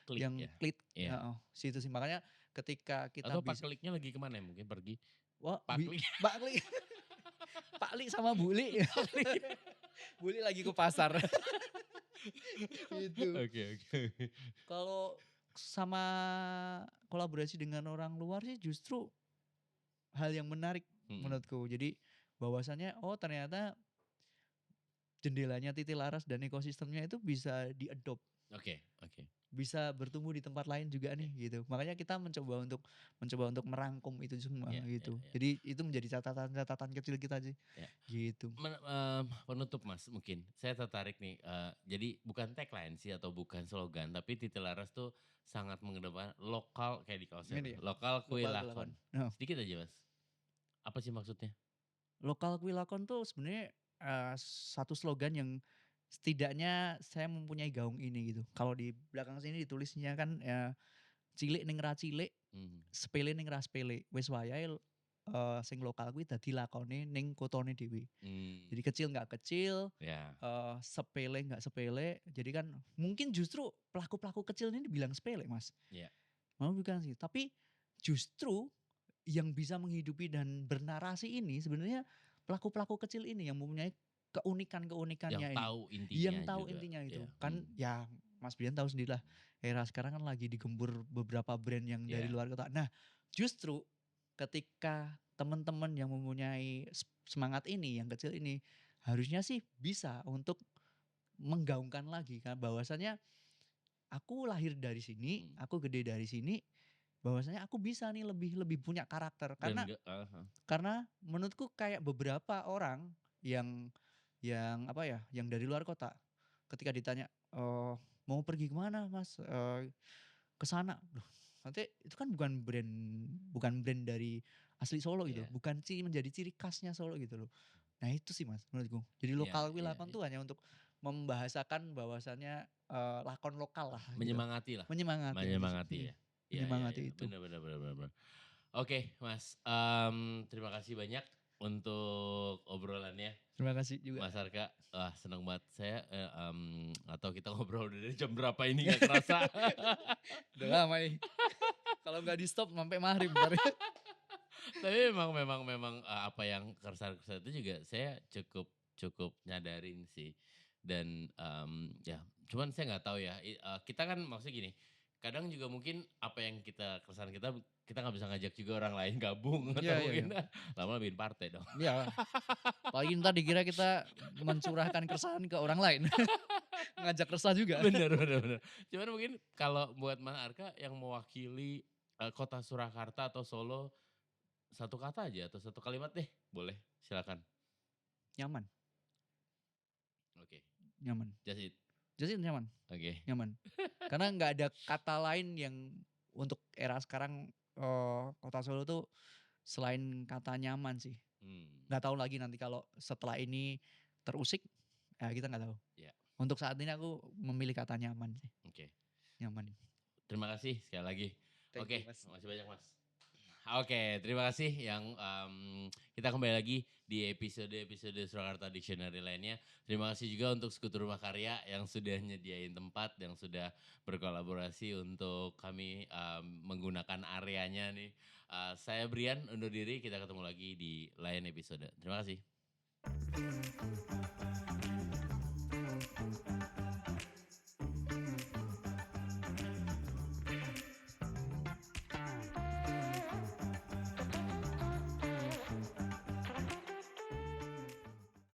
klik yang ya, klik iya. heeh, situ sih. Makanya ketika kita Atau Pak bisa Kliknya lagi kemana ya mungkin pergi? wah Pak Klik Mbak Kli Pak Li sama Bu Li. Pak Klik. Bu Li lagi ke pasar. Itu. Oke oke. Kalau sama kolaborasi dengan orang luar sih justru hal yang menarik Mhm, menurutku. Jadi bahwasannya, oh ternyata jendelanya Titi Laras dan ekosistemnya itu bisa di-adopt, oke oke, bisa bertumbuh di tempat lain juga ya nih gitu. Makanya kita mencoba untuk merangkum itu semua ya ya gitu. ya Jadi itu menjadi catatan-catatan kecil kita sih, ya. gitu. Penutup Mas mungkin, saya tertarik nih, jadi bukan tagline sih atau bukan slogan, tapi Titi Laras tuh sangat mengedepankan lokal kayak di kaosnya Ini tuh, ya, lokal kue lokal lakon. lakon. Heeh. Sedikit aja Mas, apa sih maksudnya? Lokal kuih lakon tuh sebenarnya, satu slogan yang setidaknya saya mempunyai gaung ini gitu. Kalau di belakang sini ditulisnya kan, "Cilik ning ra cilik, Mhm, sepele ning ra sepele, wis wayahe, sing lokal kuwi dadi lakone ning kutone dhewe." mmm, Jadi kecil nggak kecil, ya, sepele nggak sepele, jadi kan mungkin justru pelaku-pelaku kecil ini dibilang sepele, Mas. ya, Malah bukan sih, tapi justru yang bisa menghidupi dan bernarasi ini sebenarnya pelaku-pelaku kecil ini yang mempunyai yang keunikan-keunikannya ini. tahu intinya Yang tahu juga, intinya ya, itu. Kan ya Mas Brian tahu sendirilah, era sekarang kan lagi digempur beberapa brand yang dari Iya. luar kota. Nah, justru ketika teman-teman yang mempunyai semangat ini, yang kecil ini, harusnya sih bisa untuk menggaungkan lagi kan bahwasanya aku lahir dari sini, Mhm. aku gede dari sini, bahwasanya aku bisa nih lebih lebih punya karakter. Dan Karena enggak heeh. menurutku kayak beberapa orang yang apa ya, yang dari luar kota, ketika ditanya, "Mau pergi kemana Mas?" "Ke sana." Loh, nanti itu kan bukan brand dari asli Solo gitu, Iya. bukan menjadi ciri khasnya Solo gitu loh. Nah itu sih Mas menurutku. Jadi Iya lokal kuwi iya lakon iya. tuh hanya untuk membahasakan bahwasannya, lakon lokal lah gitu. Menyemangati lah, Menyemangati aja sih, menyemangati ya. Iya iya iya, menyemangati itu. bener bener bener bener bener. Oke Mas, terima kasih banyak untuk obrolannya Terima kasih juga. Mas Arka. Wah seneng banget saya, nggak tahu kita ngobrol udah dari jam berapa ini nggak kerasa. Udah lama nih, kalau nggak di-stop sampai maghrib entar. Tapi memang, apa yang keresahan-keresahan itu juga saya cukup cukup nyadarin sih. Dan, ya cuman saya nggak tahu ya, kita kan maksudnya gini, kadang juga mungkin apa yang keresahan kita, kita nggak bisa ngajak juga orang lain gabung Iya atau iya iya. mungkin lama-lama bikin partai dong. Iya, apalagi entar dikira kita mencurahkan keresahan ke orang lain, ngajak resah juga. Bener bener bener. Cuman mungkin kalau buat Mas Arka yang mewakili, kota Surakarta atau Solo, satu kata aja atau satu kalimat deh, boleh silakan. Nyaman Oke, nyaman. just it. Jadi nyaman Oke. nyaman. Karena nggak ada kata lain yang untuk era sekarang, kota Solo tuh selain kata nyaman sih. Hmm, Nggak tahu lagi nanti kalau setelah ini terusik, ya kita nggak tahu. ya, Untuk saat ini aku memilih kata nyaman sih, oke. nyaman. Terima kasih sekali lagi. Thank you Oke, Mas. makasih banyak Mas. Oke, terima kasih yang, kita kembali lagi di episode-episode Surakarta Dictionary lainnya. Terima kasih juga untuk Sekutu Rumah Karya yang sudah nyediain tempat, yang sudah berkolaborasi untuk kami, menggunakan areanya nih. Saya Brian undur diri, kita ketemu lagi di lain episode. Terima kasih.